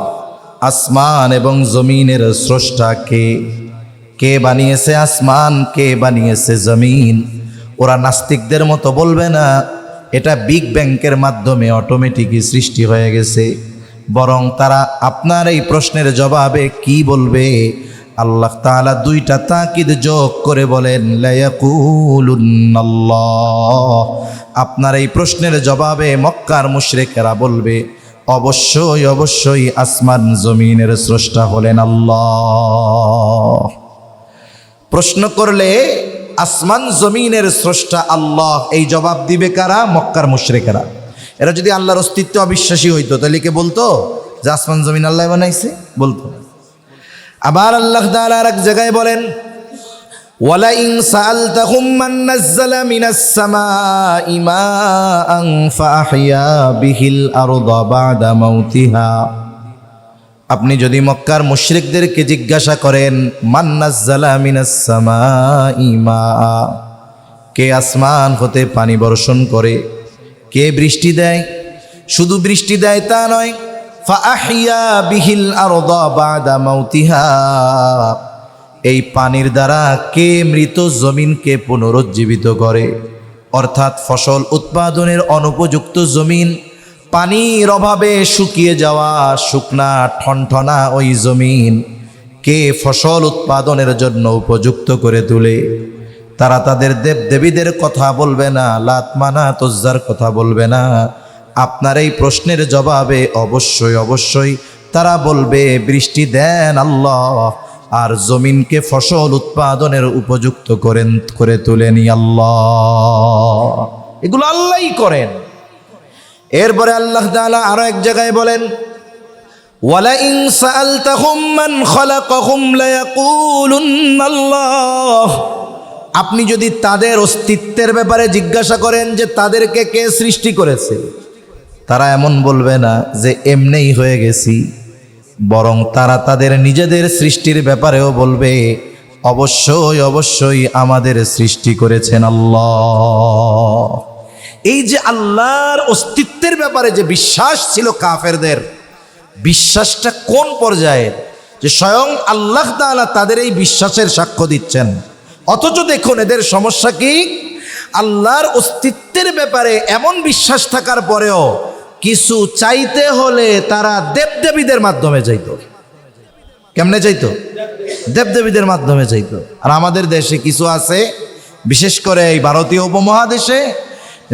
আসমান এবং জমিনের স্রষ্টা কে? কে বানিয়েছে আসমান, কে বানিয়েছে জমিন? ওরা নাস্তিকদের মতো বলবে না এটা বিগ ব্যাংকের মাধ্যমে অটোমেটিকই সৃষ্টি হয়ে গেছে, বরং তারা আপনার এই প্রশ্নের জবাবে কি বলবে? আল্লাহ তাআলা দুইটা তাকিদ যোগ করে বলেন, লায়াকুলুন্নাল্লাহ। আপনার এই প্রশ্নের জবাবে মক্কার মুশরিকেরা বলবে, অবশ্যই অবশ্যই আসমান জমিনের স্রষ্টা হলেন আল্লাহ। প্রশ্ন করলে আসমান জমিনের স্রষ্টা আল্লাহ, এই জবাব দিবে কারা? মক্কার মুশরিকেরা। এরা যদি আল্লাহর অস্তিত্ব অবিশ্বাসী হইতো তাহলে কে বলতো যে আসমান জমিন আল্লাহ বানাইছে? বলতো। আবার আল্লাহ তাআলা আরেক জায়গায় বলেন, ওয়ালাইন সাআলতাহুম মান নাযালা মিনাস সামাই মাআন ফাআহইয়া বিহিল আরদা বা'দা মাউতিহা। আপনি যদি মক্কার মুশরিকদেরকে জিজ্ঞাসা করেন, মান নাযালা মিনাস সামাই মাআ, কে আসমান হতে পানি বর্ষণ করে, কে বৃষ্টি দেয়? শুধু বৃষ্টি দেয় তা নয়, ফাআহইয়া বিহিল আরদা বা'দা মাউতিহা, এই পানির দ্বারা কে মৃত জমিনকে পুনরুজ্জীবিত করে? অর্থাৎ ফসল উৎপাদনের অনুপযুক্ত জমিন, পানির অভাবে শুকিয়ে যাওয়া শুকনা ঠনঠনা ওই জমিন কে ফসল উৎপাদনের জন্য উপযুক্ত করে তোলে? তারা তাদের দেবদেবীদের কথা বলবে না, লাত মানাত উজ্জার কথা বলবে না। আপনার এই প্রশ্নের জবাবে অবশ্যই অবশ্যই তারা বলবে, বৃষ্টি দেন আল্লাহ, আর জমিনকে ফসল উৎপাদনের উপযুক্ত করে তুলেনি আল্লাহ। এগুলো আল্লাহই করেন। এরপরে আল্লাহ তাআলা আরো এক জায়গায় বলেন, ওয়ালাইন সাআলতাহুম মান খালাকাহুম লায়াকুলুন্নাল্লাহ। আপনি যদি তাদের অস্তিত্বের ব্যাপারে জিজ্ঞাসা করেন যে তাদেরকে কে সৃষ্টি করেছে, তারা এমন বলবে না যে এমনিই হয়ে গেছি, বরং তারা তাদের নিজেদের সৃষ্টির ব্যাপারেও বলবে, অবশ্যই অবশ্যই আমাদের সৃষ্টি করেছেন আল্লাহ। এই যে আল্লাহর অস্তিত্বের ব্যাপারে যে বিশ্বাস ছিল কাফেরদের, বিশ্বাসটা কোন পর্যায়ের যে স্বয়ং আল্লাহ তাআলা তাদের এই বিশ্বাসের সাক্ষ্য দিচ্ছেন। অথচ দেখুন এদের সমস্যা কি, আল্লাহর অস্তিত্বের ব্যাপারে এমন বিশ্বাস থাকার পরেও কিছু চাইতে হলে তারা দেবদেবীদের মাধ্যমে চাইতো। কেমনে চাইতো? দেবদেবীদের মাধ্যমে চাইতো। আর আমাদের দেশে কিছু আছে, বিশেষ করে এই ভারতীয় উপমহাদেশে,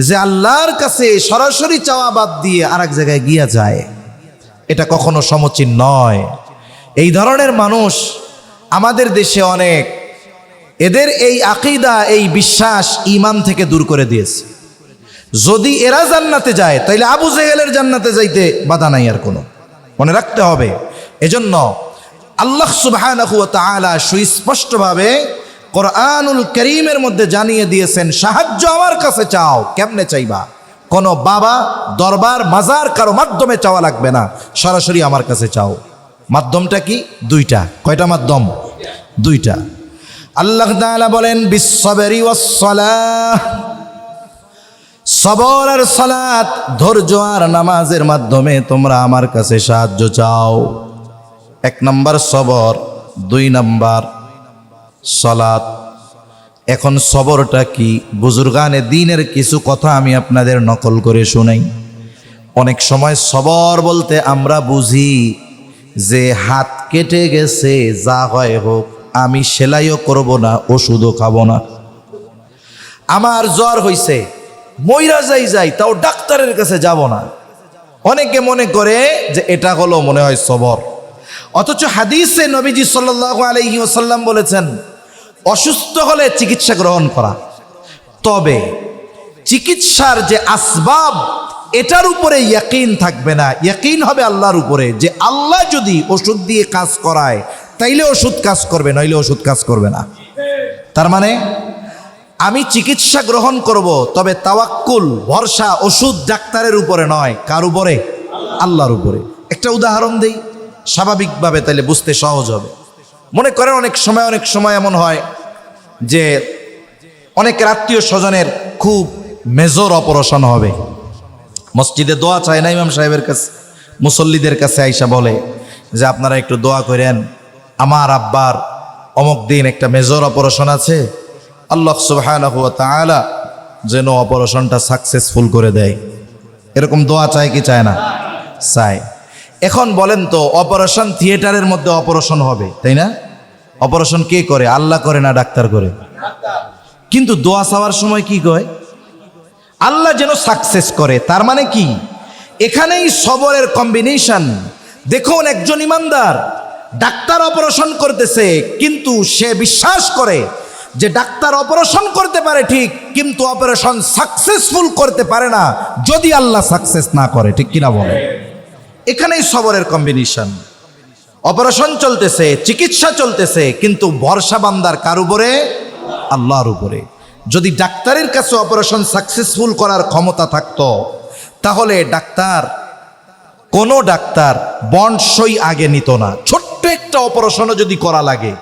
যে আল্লাহর কাছে সরাসরি চাওয়া বাদ দিয়ে আরেক জায়গায় গিয়া যায়। এটা কখনো সমীচীন নয়। এই ধরনের মানুষ আমাদের দেশে অনেক। এদের এই আকীদা, এই বিশ্বাস ঈমান থেকে দূর করে দিয়েছে। যদি এরা জান্নাতে যায় তাইলে আবু জেহেলের জান্নাতে যাইতে বাধা নাই আর কোনো, মনে রাখতে হবে। এজন্য আল্লাহ সুবহানাহু ওয়া তাআলা সুস্পষ্টভাবে কোরআনুল কারীমের মধ্যে জানিয়ে দিয়েছেন, সাহায্য আমার কাছে চাও। কেমনে চাইবা? কোনো বাবা, দরবার, মাজার কারো মাধ্যমে চাওয়া লাগবে না, সরাসরি আমার কাছে চাও। মাধ্যমটা কি? দুইটা। কয়টা মাধ্যম? দুইটা। আল্লাহ তাআলা বলেন, বিসসবরি ওয়াসসালাহ, সবর আর সালাত, ধৈর্য আর নামাজের মাধ্যমে তোমরা আমার কাছে সাহায্য চাও। এক নাম্বার সবর, দুই নাম্বার সালাত। এখন সবরটা কি? বুজুর্গানে দ্বীনের কিছু কথা আমি আপনাদের নকল করে শোনাই। অনেক সময় সবর বলতে আমরা বুঝি যে হাত কেটে গেছে, যা হয় হোক, আমি সেলাইও করব না, ওষুধও খাবো না। আমার জ্বর হইছে, মইরা যাই তাও ডাক্তারের কাছে যাব না। অনেকে মনে করে যে এটা হলো মনে হয় সবর। অথচ হাদিসে নবীজি সাল্লাল্লাহু আলাইহি ওয়াসাল্লাম বলেছেন, অসুস্থ হলে চিকিৎসা গ্রহণ করা, তবে চিকিৎসার যে আসবাব এটার উপরে ইয়াকিন থাকবে না। ইয়াকিন হবে আল্লাহর উপরে, যে আল্লাহ যদি ওষুধ দিয়ে কাজ করায় তাইলে ওষুধ কাজ করবে, নইলে ওষুধ কাজ করবে না। তার মানে আমি চিকিৎসা গ্রহণ করব, তবে তাওয়াক্কুল ভরসা ওষুধ ডাক্তারের উপরে নয়, কার উপরে? আল্লাহর উপরে। একটা উদাহরণ দেই স্বাভাবিকভাবে, তাহলে বুঝতে সহজ হবে। মনে করেন অনেক সময় এমন হয় যে অনেকের আত্মীয় স্বজনের খুব মেজর অপারেশন হবে, মসজিদে দোয়া চায় না ইমাম সাহেবের কাছে, মুসল্লিদের কাছে আইসা বলে যে আপনারা একটু দোয়া করেন, আমার আব্বার অমুক দিন একটা মেজর অপারেশন আছে, আল্লাহ সুবহানাহু ওয়া তাআলা যেন অপারেশনটা সাকসেসফুল করে দেয়। এরকম দোয়া চায় কি চায় না? চায়। এখন বলেন তো, অপারেশন থিয়েটারের মধ্যে অপারেশন হবে, তাই না? অপারেশন কে করে? আল্লাহ করে না ডাক্তার করে? কিন্তু দোয়া চাওয়ার সময় কি কয়? আল্লাহ যেন সাকসেস করে। তার মানে কি? এখানেই সবরের কম্বিনেশন। দেখুন, একজন ইমানদার ডাক্তার অপারেশন করতেছে, কিন্তু সে বিশ্বাস করে যে ডাক্তার অপারেশন করতে পারে ঠিক, কিন্তু অপারেশন সাকসেসফুল করতে পারে না যদি আল্লাহ সাকসেস না করে। ঠিক কিনা বলে? এখানেই সবরের কম্বিনেশন। অপারেশন চলতেছে, চিকিৎসা চলতেছে, কিন্তু ভরসা বান্দার কার উপরে? আল্লাহর উপরে। যদি ডাক্তারের কাছে অপারেশন সাকসেসফুল করার ক্ষমতা থাকতো, তাহলে কোনো ডাক্তার বন্ড সই আগে নিত না। ছোট্ট একটা অপারেশনও যদি করা লাগে,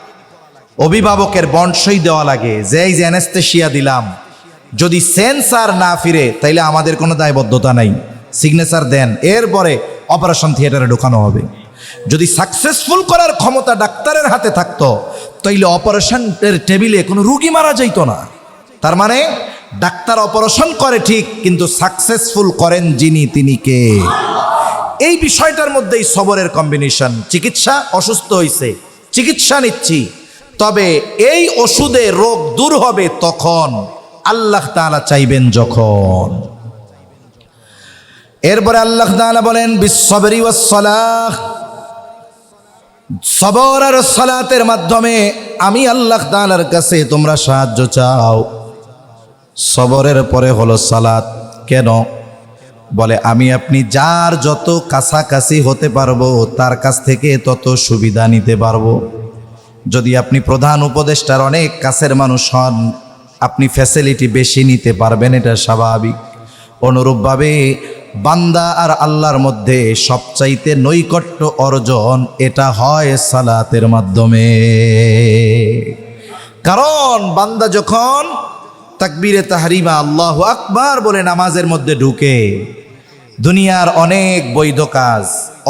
অভিভাবকের বন্ড সই দেওয়া লাগে যে এই যে অ্যানেস্থেশিয়া দিলাম, যদি সেন্সার না ফিরে তাইলে আমাদের কোনো দায়বদ্ধতা নাই, সিগনেচার দেন, এরপরে অপারেশন থিয়েটারে ঢোকানো হবে। যদি সাকসেসফুল করার ক্ষমতা ডাক্তারের হাতে থাকতো, তাইলে অপারেশনের টেবিলে কোনো রুগী মারা যাইত না। তার মানে ডাক্তার অপারেশন করে ঠিক, কিন্তু সাকসেসফুল করেন যিনি, তিনি কে? এই বিষয়টার মধ্যেই সবরের কম্বিনেশন। চিকিৎসা, অসুস্থ হয়েছে, চিকিৎসা নিচ্ছি, তবে এই ওষুধে রোগ দূর হবে তখন, আল্লাহ তাআলা চাইবেন যখন। এরপরে আল্লাহ তাআলা বলেন বিসসবরি ওয়াসসালাহ, সবর আর সালাতের মাধ্যমে আমি আল্লাহ তাআলার কাছে তোমরা সাহায্য চাও। সবরের পরে হলো সালাত। কেন? বলে আমি আপনি যার যত কাছাকাছি হতে পারবো, তার কাছ থেকে তত সুবিধা নিতে পারবো। যদি আপনি প্রধান উপদেষ্টার অনেক কাছের মানুষ হন, আপনি ফ্যাসিলিটি বেশি নিতে পারবেন, এটা স্বাভাবিক। অনুরূপভাবে বান্দা আর আল্লাহর মধ্যে সবচাইতে নৈকট্য অর্জন এটা হয় সালাতের মাধ্যমে। কারণ বান্দা যখন তাকবীরে তাহরিমা আল্লাহু আকবার বলে নামাজের মধ্যে ঢুকে, দুনিয়ার অনেক বৈধ কাজ,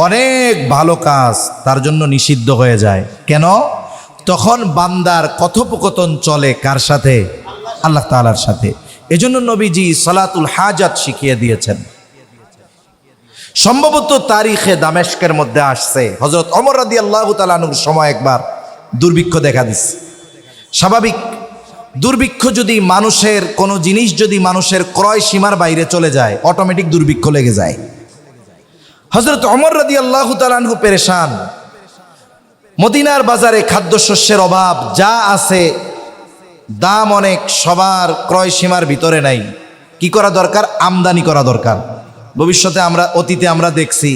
অনেক ভালো কাজ তার জন্য নিষিদ্ধ হয়ে যায়। কেন? তখন বান্দার কথোপকথন চলে কার সাথে? আল্লাহ তাআলার সাথে। এজন্য নবীজি সালাতুল হাজাত শিখিয়ে দিয়েছেন। সম্ভবত তারিখে দামেস্কের মধ্যে আসছে, হযরত ওমর রাদিয়াল্লাহু তাআলা আনহুর সময় একবার দুর্ভিক্ষ দেখা দিচ্ছে। স্বাভাবিক, দুর্ভিক্ষ যদি মানুষের কোনো জিনিস যদি মানুষের ক্রয় সীমার বাইরে চলে যায়, অটোমেটিক দুর্ভিক্ষ লেগে যায়। হযরত ওমর রাদিয়াল্লাহু তাআলা আনহু পেরেশান। মদিনার বাজারে খাদ্যশস্যের অভাব, যা আছে দাম অনেক, সবার ক্রয় সীমার ভিতরে নাই। কি করা দরকার? আমদানি করা দরকার। ভবিষ্যতে অতীতে আমরা দেখছি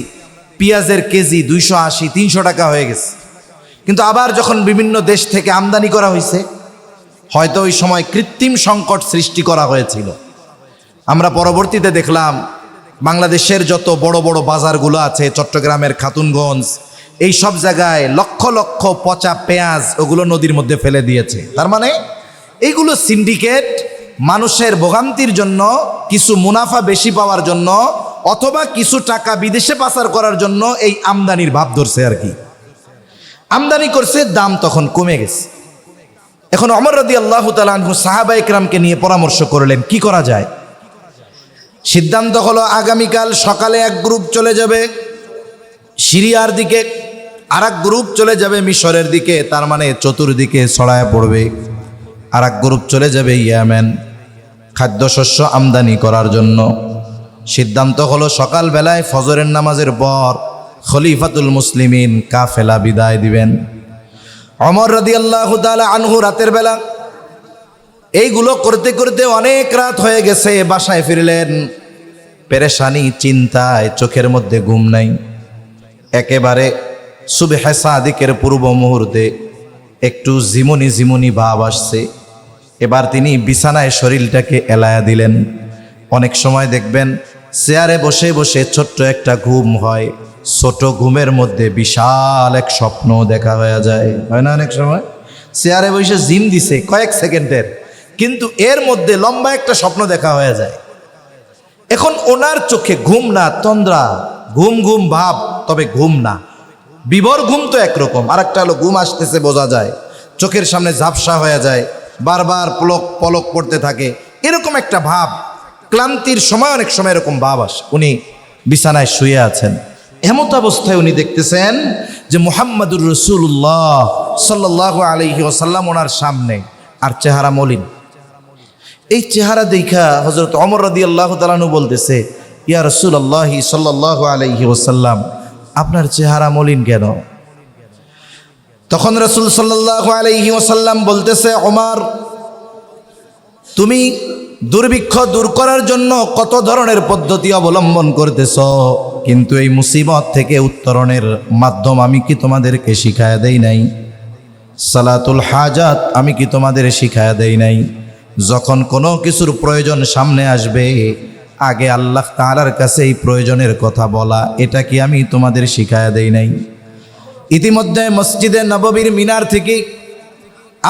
পেঁয়াজের কেজি 280-300 টাকা হয়ে গেছে, কিন্তু আবার যখন বিভিন্ন দেশ থেকে আমদানি করা হয়েছে, হয়তো ওই সময় কৃত্রিম সংকট সৃষ্টি করা হয়েছিল। আমরা পরবর্তীতে দেখলাম বাংলাদেশের যত বড় বড় বাজারগুলো আছে, চট্টগ্রামের খাতুনগঞ্জ, এই সব জায়গায় লক্ষ লক্ষ পচা পেঁয়াজ ওগুলো নদীর মধ্যে ফেলে দিয়েছে। তার মানে এইগুলো সিন্ডিকেট, মানুষের ভোগান্তির জন্য, কিছু মুনাফা বেশি পাওয়ার জন্য, অথবা কিছু টাকা বিদেশে পাচার করার জন্য এই আমদানির ভাব ধরছে আর কি। আমদানি করছে, দাম তখন কমে গেছে। এখন ওমর রাদিয়াল্লাহু তাআলা আনহু সাহাবায়ে কেরামকে নিয়ে পরামর্শ করলেন কি করা যায়। সিদ্ধান্ত হলো আগামীকাল সকালে এক গ্রুপ চলে যাবে সিরিয়ার দিকে, আর এক গ্রুপ চলে যাবে মিশরের দিকে, তার মানে চতুর্দিকে ছড়ায় পড়বে। আর এক গ্রুপ চলে যাবে ইয়েমেন খাদ্যশস্য আমদানি করার জন্য। সিদ্ধান্ত হলো সকালবেলায় ফজরের নামাজের পর খলিফাতুল মুসলিমিন কাফেলা বিদায় দিবেন। ওমর রাদিয়াল্লাহু তাআলা আনহু রাতের বেলা এইগুলো করতে করতে অনেক রাত হয়ে গেছে, বাসায় ফিরলেন পেরেশানি, চিন্তায়, চোখের মধ্যে ঘুম নাই। একেবারে সুবহে সাদিকের পূর্ব মুহূর্তে একটু জিমুনি জিমুনি ভাব আসছে। এবার তিনি বিছানায় শরীরটাকে এলায়া দিলেন। অনেক সময় দেখবেন চেয়ারে বসে বসে ছোট্ট একটা ঘুম হয়, ছোট ঘুমের মধ্যে বিশাল এক স্বপ্ন দেখা হয়ে যায়, হয় না? অনেক সময় চেয়ারে বসে জিম দিছে কয়েক সেকেন্ডের, কিন্তু এর মধ্যে লম্বা একটা স্বপ্ন দেখা হয়ে যায়। এখন ওনার চোখে ঘুম না, তন্দ্রা, ঘুম ঘুম ভাব, তবে ঘুম না। বিভোর ঘুম তো একরকম, আর একটা হলো ঘুম আসতেছে বোঝা যায়, চোখের সামনে ঝাপসা হয়ে যায়, বারবার পলক পলক পড়তে থাকে, এরকম একটা ভাব। ক্লান্তির সময় অনেক সময় এরকম ভাব আসে। উনি বিছানায় শুয়ে আছেন, এমত অবস্থায় উনি দেখতেছেন যে মুহাম্মাদুর রাসূলুল্লাহ সাল্লাল্লাহু আলাইহি ওয়াসাল্লাম ওনার সামনে, আর চেহারা মলিন। এই চেহারা দেখা হযরত ওমর রাদিয়াল্লাহু তাআলা আনহু বলতেছে, ইয়া রাসূলুল্লাহ সাল্লাল্লাহু আলাইহি ওয়াসাল্লাম, আপনার চেহারা মলিন কেন? তখন রাসূল সাল্লাল্লাহু আলাইহি ওয়াসাল্লাম বলতেছে, ওমর, তুমি দুর্ভিক্ষ দূর করার জন্য কত ধরনের পদ্ধতি অবলম্বন করতেছ, কিন্তু এই মুসিবত থেকে উত্তরণের মাধ্যম আমি কি তোমাদেরকে শিখায়া দেই নাই? সালাতুল হাজাত আমি কি তোমাদের শিখায়া দেই নাই? যখন কোনো কিছুর প্রয়োজন সামনে আসবে, আগে আল্লাহ তাআলার কাছে এই প্রয়োজনের কথা বলা, এটা কি আমি তোমাদের শিখায়া দেই নাই? ইতিমধ্যে মসজিদে নববীর মিনার থেকে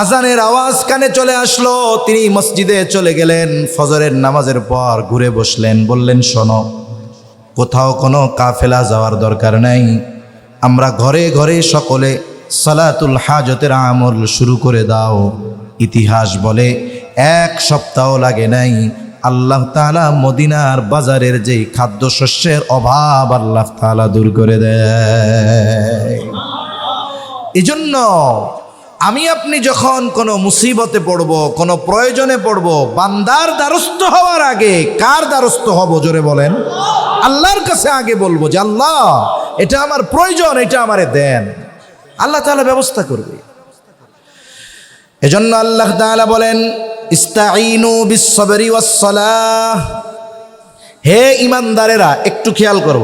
আজানের আওয়াজ কানে চলে আসলো। তিনি মসজিদে চলে গেলেন, ফজরের নামাজের পর ঘুরে বসলেন, বললেন, শোনো, কোথাও কোনো কাফেলা যাওয়ার দরকার নাই, আমরা ঘরে ঘরে সকলে সালাতুল হাজতের আমল শুরু করে দাও। ইতিহাস বলে 1 সপ্তাহ লাগে নাই, আল্লাহ তাআলা মদিনার বাজারের যেই খাদ্যশস্যের অভাব আল্লাহ তাআলা দূর করে দেয়। এজন্য আমি আপনি যখন কোনো মুসিবতে পড়ব, কোনো প্রয়োজনে পড়ব, বান্দার দ্বারস্থ হওয়ার আগে কার দ্বারস্থ হব? জোরে বলেন। আল্লাহর কাছে আগে বলবো যে আল্লাহ, এটা আমার প্রয়োজন, এটা আমারে দেন। আল্লাহ তাআলা ব্যবস্থা করবে। এজন্য আল্লাহ তাআলা বলেন, ইস্তাঈনু বিস-সাবরি ওয়াস-সালাহ। হে ঈমানদারেরা, একটু খেয়াল করব,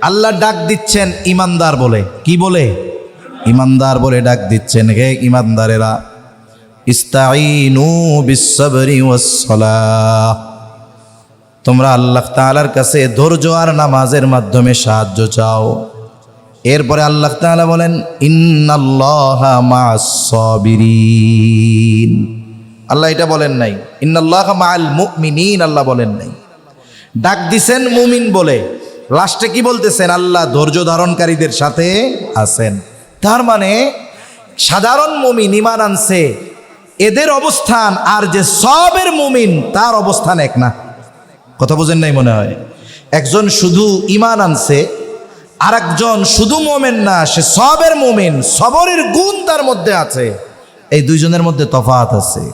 আল্লাহ ডাক দিচ্ছেন ঈমানদার বলে। কি বলে? ঈমানদার বলে ডাক দিচ্ছেন। হে ঈমানদারেরা, ইস্তাঈনু বিস-সাবরি ওয়াস-সালাহ, তোমরা আল্লাহ তাআলার কাছে ধৈর্য আর নামাজের মাধ্যমে সাহায্য চাও। এরপরে আল্লাহ তাআলা বলেন, ইন্নাল্লাহা মা'আস-সাবিরিন। আল্লাহ এটা বলেন নাই, ইন্নাল্লাহা মা'আল মুমিনিন, আল্লাহ বলেন নাই। ডাক দিছেন মুমিন বলে, লাস্টে কি বলতেছেন? আল্লাহ ধৈর্য ধারণকারীদের সাথে আছেন। তার মানে সাধারণ মুমিন ঈমান আনছে, এদের অবস্থান আর যে সবের মুমিন তার অবস্থান এক না। কথা বুঝেন নাই মনে হয়? একজন শুধু ঈমান আনছে, আর একজন শুধু মুমিন না, সে সবের মুমিন, সবরের গুণ তার মধ্যে আছে। এই দুইজনের মধ্যে তফাৎ আছে।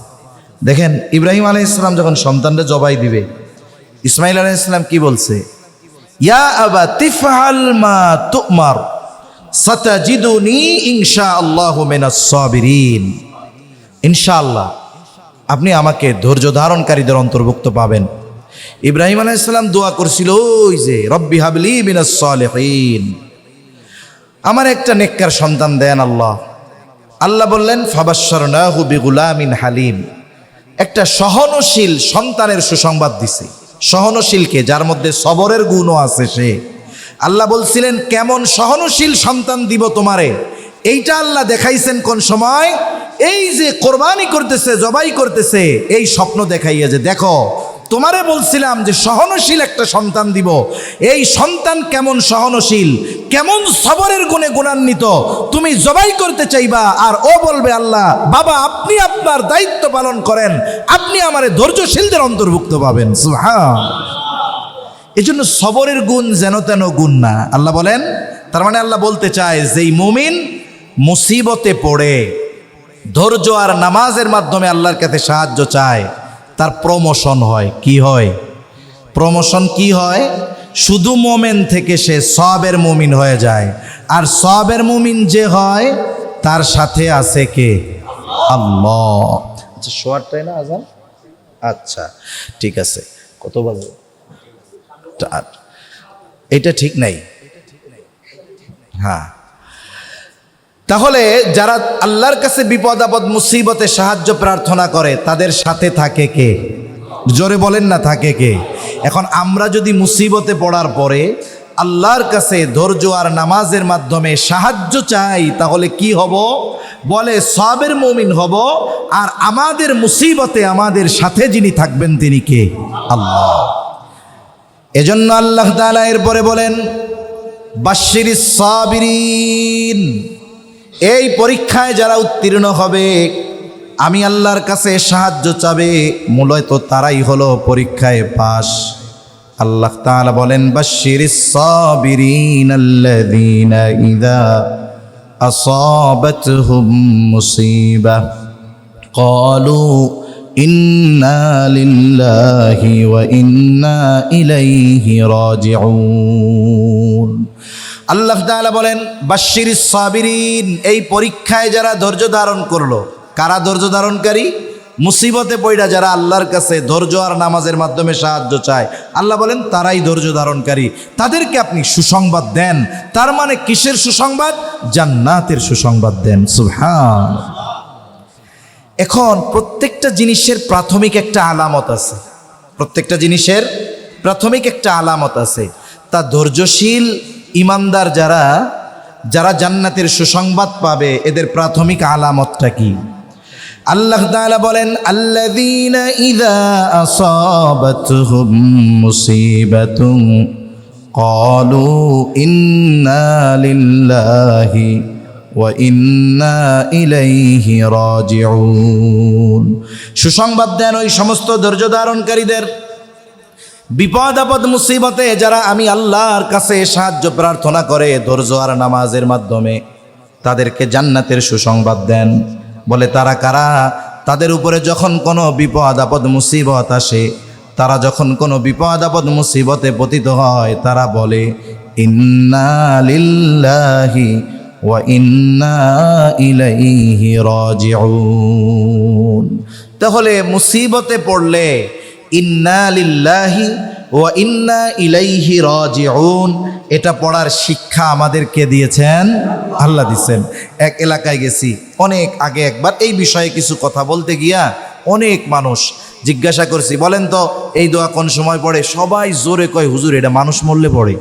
দেখেন, ইব্রাহিম আলাইহিস সালাম যখন সন্তানকে জবাই দিবে, ইসমাইল আলাইহিস সালাম কি বলছে? ইয়া আবা তিফআল মা তুমার সাতাজিদুনি ইনশাআল্লাহু মিনাস সাবিরিন। ইনশাআল্লাহ আপনি আমাকে ধৈর্য ধারণকারীদের অন্তর্ভুক্ত পাবেন। ইব্রাহিম আলাইহিস সালাম দোয়া করছিল, ওই যে রব্বি হাবলি মিনাস সালিহিন, আমার একটা নেককার সন্তান দেন আল্লাহ। আল্লাহ বললেন, ফাবাশশারনাহু বিগুলামিন হালিম, একটা সহনশীল সন্তানের সুসংবাদ দিছে। সহনশীলকে, যার মধ্যে সবরের গুণও আছে সে। আল্লাহ বলছিলেন, কেমন সহনশীল সন্তান দিব তোমারে, এইটা আল্লাহ দেখাইছেন কোন সময়? এই যে কোরবানি করতেছে, জবাই করতেছে, এই স্বপ্ন দেখাইয়া যে দেখো, তোমারে বলছিলাম যে সহনশীল একটা সন্তান দিব, এই সন্তান কেমন সহনশীল, কেমন সবরের গুণে গুণান্বিত, তুমি জবাই করতে চাইবা, আর ও বলবে, আল্লাহ বাবা আপনি আপনার দায়িত্ব পালন করেন, আপনি আমারে ধৈর্যশীলদের অন্তর্ভুক্ত পাবেন। সুবহানাল্লাহ। এই জন্য সবরের গুণ যেন তেন গুণ না। আল্লাহ বলেন, তার মানে আল্লাহ বলতে চায়, যেই মুমিন মুসিবতে পড়ে ধৈর্য আর নামাজের মাধ্যমে আল্লাহর কাছে সাহায্য চায়, তার প্রমোশন হয়। কি হয়? প্রমোশন কি হয়? শুধু মোমেন থেকে সে সবের মুমিন হয়ে যায়, আর সবের মুমিন যে হয় তার সাথে আছে কে? আল্লাহ। আচ্ছা, শোয়ারটাই না আজান? আচ্ছা ঠিক আছে, কত বাজে? এটা ঠিক নাই। হ্যাঁ, তাহলে যারা আল্লাহর কাছে বিপদ আপদ মুসিবতে সাহায্য প্রার্থনা করে তাদের সাথে থাকে কে? জোরে বলেন না, থাকে কে? এখন আমরা যদি মুসিবতে পড়ার পরে আল্লাহর কাছে ধৈর্য আর নামাজের মাধ্যমে সাহায্য চাই, তাহলে কি হব? বলে সাবের মুমিন হব। আর আমাদের মুসিবতে আমাদের সাথে যিনি থাকবেন তিনি কে? আল্লাহ। এজন্য আল্লাহ তাআলা এরপরে বলেন বাশশিরিস সাবিরিন, এই পরীক্ষায় যারা উত্তীর্ণ হবে, আমি আল্লাহর কাছে সাহায্য চাবে, মূলত তারাই হলো পরীক্ষায় পাস। আল্লাহ তাআলা বলেন বাশশিরিস সাবিরিন আল্লাযীনা ইযা আসাবাতহুম মুসিবাহ ক্বালু ইন্না লিল্লাহি ওয়া ইন্না ইলাইহি রাজিউন। আল্লাহ তাআলা বলেন বাশশিরিস সাবিরিন, এই পরীক্ষায় যারা ধৈর্য ধারণ করলো। কারা ধৈর্য ধারণকারী? মুসিবতে পড়া যারা আল্লাহর কাছে ধৈর্য আর নামাজের মাধ্যমে সাহায্য চায়, আল্লাহ বলেন তারাই ধৈর্য ধারণকারী। তাদেরকে আপনি সুসংবাদ দেন। তার মানে কিসের সুসংবাদ? জান্নাতের সুসংবাদ দেন। সুবহানাল্লাহ। এখন প্রত্যেকটা জিনিসের প্রাথমিক একটা আলামত আছে, প্রত্যেকটা জিনিসের প্রাথমিক একটা আলামত আছে। তা ধৈর্যশীল ইমানদার যারা যারা জান্নাতের সুসংবাদ পাবে, এদের প্রাথমিক আলামতটা কি? আল্লাহ তাআলা বলেন আল্লাযীনা ইযা আসাবাতহুম মুসিবাতুন ক্বালু ইন্না লিল্লাহি ওয়া ইন্না ইলাইহি রাজিউন। সুসংবাদ দেন ওই সমস্ত ধৈর্য ধারণকারীদের, বিপদ আপদ মুসিবতে যারা আমি আল্লাহর কাছে সাহায্য প্রার্থনা করে ধৈর্য আর নামাজের মাধ্যমে, তাদেরকে জান্নাতের সুসংবাদ দেন। বলে তারা কারা? তাদের উপরে যখন কোনো বিপদ আপদ মুসিবত আসে, তারা যখন কোনো বিপদ আপদ মুসিবতে পতিত হয়, তারা বলে ইন্না লিল্লাহি ওয়া ইন্না ইলাইহি রাজিউন। তাহলে মুসিবতে পড়লে ইন্না লিল্লাহি ওয়া ইন্না ইলাইহি রাজিউন, এটা পড়ার শিক্ষা আমাদেরকে দিয়েছেন আল্লাহ দিয়েছেন। এক এলাকায় গেছি অনেক আগে, একবার এই বিষয়ে কিছু কথা বলতে গিয়া অনেক মানুষ জিজ্ঞাসা করছি, বলেন তো এই দোয়া কোন সময় পড়ে? সবাই জোরে কয় হুজুর এটা মানুষ মরলে পড়ে।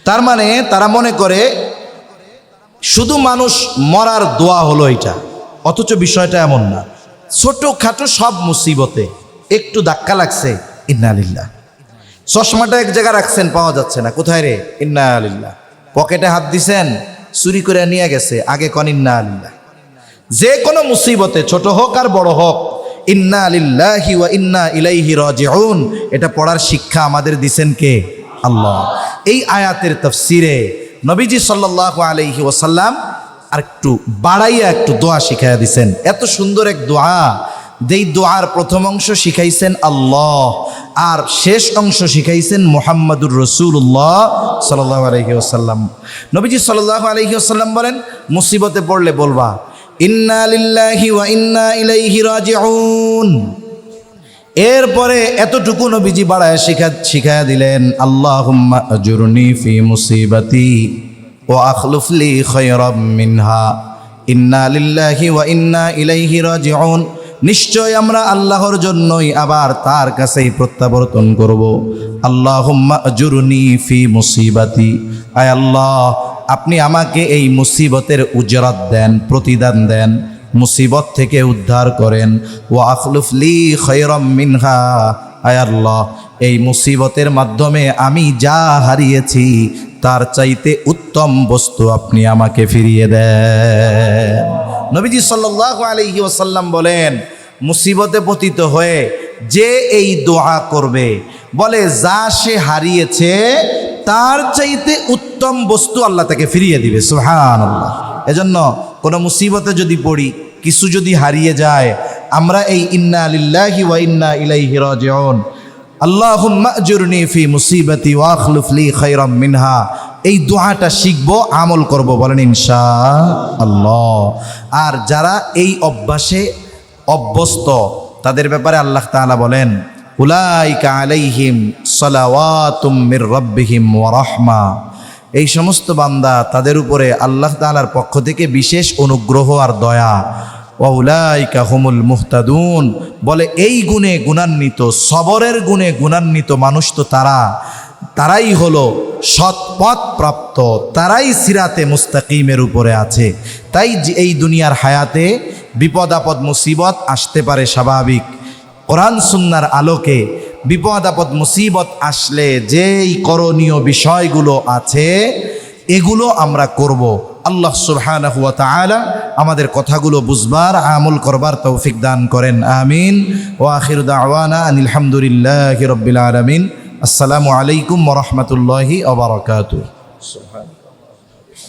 তার মানে তারা মনে করে শুধু মানুষ মরার দোয়া হলো এটা, অথচ বিষয়টা এমন না। ছোটখাটো সব মুসিবতে একটু ধাক্কা লাগছে, ইন্না লিল্লাহ। চশমাটা এক জায়গায় রাখছেন, পাওয়া যাচ্ছে না, কোথায় রে? ইন্না লিল্লাহ। পকেটে হাত দিছেন, চুরি করে নিয়ে গেছে, আগে কন ইন্না লিল্লাহ। যে কোনো মুসিবতে ছোট হোক আর বড় হোক, ইন্না লিল্লাহি ওয়া ইন্না ইলাইহি রাজিউন, এটা পড়ার শিক্ষা আমাদের দিছেন কে? আল্লাহ। এই আয়াতের তাফসিরে নবীজি সাল্লাল্লাহু আলাইহি ওয়াসাল্লাম আর একটু বাড়াইয়া একটু দোয়া শিখাইয়া দিছেন। এত সুন্দর এক দোয়া, যেই দোয়ার প্রথম অংশ শিখাইছেন আল্লাহ, আর শেষ অংশ শিখাইছেন মুহাম্মাদুর রাসূলুল্লাহ সাল্লাল্লাহু আলাইহি ওয়াসাল্লাম। নবীজি সাল্লাল্লাহু আলাইহি ওয়াসাল্লাম বলেন মুসিবতে পড়লে বলবা ইন্না লিল্লাহি ওয়া ইন্না ইলাইহি রাজিউন। এরপরে এতটুকু নবীজি বাড়ায় শিখায়া দিলেন আল্লাহুম্মা আজুরনি ফি মুসিবাতি ওয়া আখলুফ লি খায়রাম মিনহা ইন্না লিল্লাহি ওয়া ইন্না ইলাইহি রাজিউন। নিশ্চয় আমরা আল্লাহর জন্যই আবার তার কাছেই প্রত্যাবর্তন করব। আল্লাহুম্মা আজুরনি ফি মুসিবাতি, আয় আল্লাহ আপনি আমাকে এই মুসিবতের উজরাত দেন, প্রতিদান দেন, মুসিবত থেকে উদ্ধার করেন। ওয়া আখলুফ লি খায়রাম মিনহা, আয় আল্লাহ এই মুসিবতের মাধ্যমে আমি যা হারিয়েছি তার চাইতে উত্তম বস্তু আপনি আমাকে ফিরিয়ে দেন। নবীজি সাল্লাল্লাহু আলাইহি ওয়াসাল্লাম বলেন মুসিবতে পতিত হয়ে যে এই দোয়া করবে, বলে যা সে হারিয়েছে তার চাইতে উত্তম বস্তু আল্লাহ তাকে ফিরিয়ে দিবে। সুবহানাল্লাহ। এজন্য কোনো মুসিবতে যদি পড়ি, কিছু যদি হারিয়ে যায়, আমরা এই ইন্না লিল্লাহি ওয়া ইন্না ইলাইহি রাজিউন, আল্লাহুম্মা আজুরনি ফি মুসিবাতি ওয়া আখলুফ লি খায়রাম মিনহা, এই দোয়াটা শিখবো, আমল করব, বলেন ইনশাআল্লাহ। আর যারা এই অভ্যাসে অভ্যস্ত তাদের ব্যাপারে আল্লাহ তাআলা বলেন উলাইকা আলাইহিম সালাওয়াতুম মির রাব্বিহিম ওয়া রাহমা, এই সমস্ত বান্দা তাদের উপরে আল্লাহ তাআলার পক্ষ থেকে বিশেষ অনুগ্রহ আর দয়া। ওয়াউলাইকা হুমুল মুহতাদুন, বলে এই গুণে গুণান্বিত, সবরের গুণে গুণান্বিত মানুষ তো তারাই হলো সৎপথ প্রাপ্ত, তারাই সিরাতে মুস্তাকিমের উপরে আছে। তাই এই দুনিয়ার হায়াতে বিপদ আপদ মুসিবত আসতে পারে স্বাভাবিক। কোরআন সুন্নাহর আলোকে বিপদ আপদ মুসিবত আসলে যেই করণীয় বিষয়গুলো আছে এগুলো আমরা করব। আল্লাহ সুবহানাহু ওয়া তাআলা আমাদের কথাগুলো বুঝবার, আমল করবার তৌফিক দান করেন। আমিন। ওয়া আখিরু দাওয়ানা আনিল হামদুলিল্লাহি রাব্বিল আলামিন। আসসালামু আলাইকুম ওয়া রাহমাতুল্লাহি ওয়া বারাকাতুহু।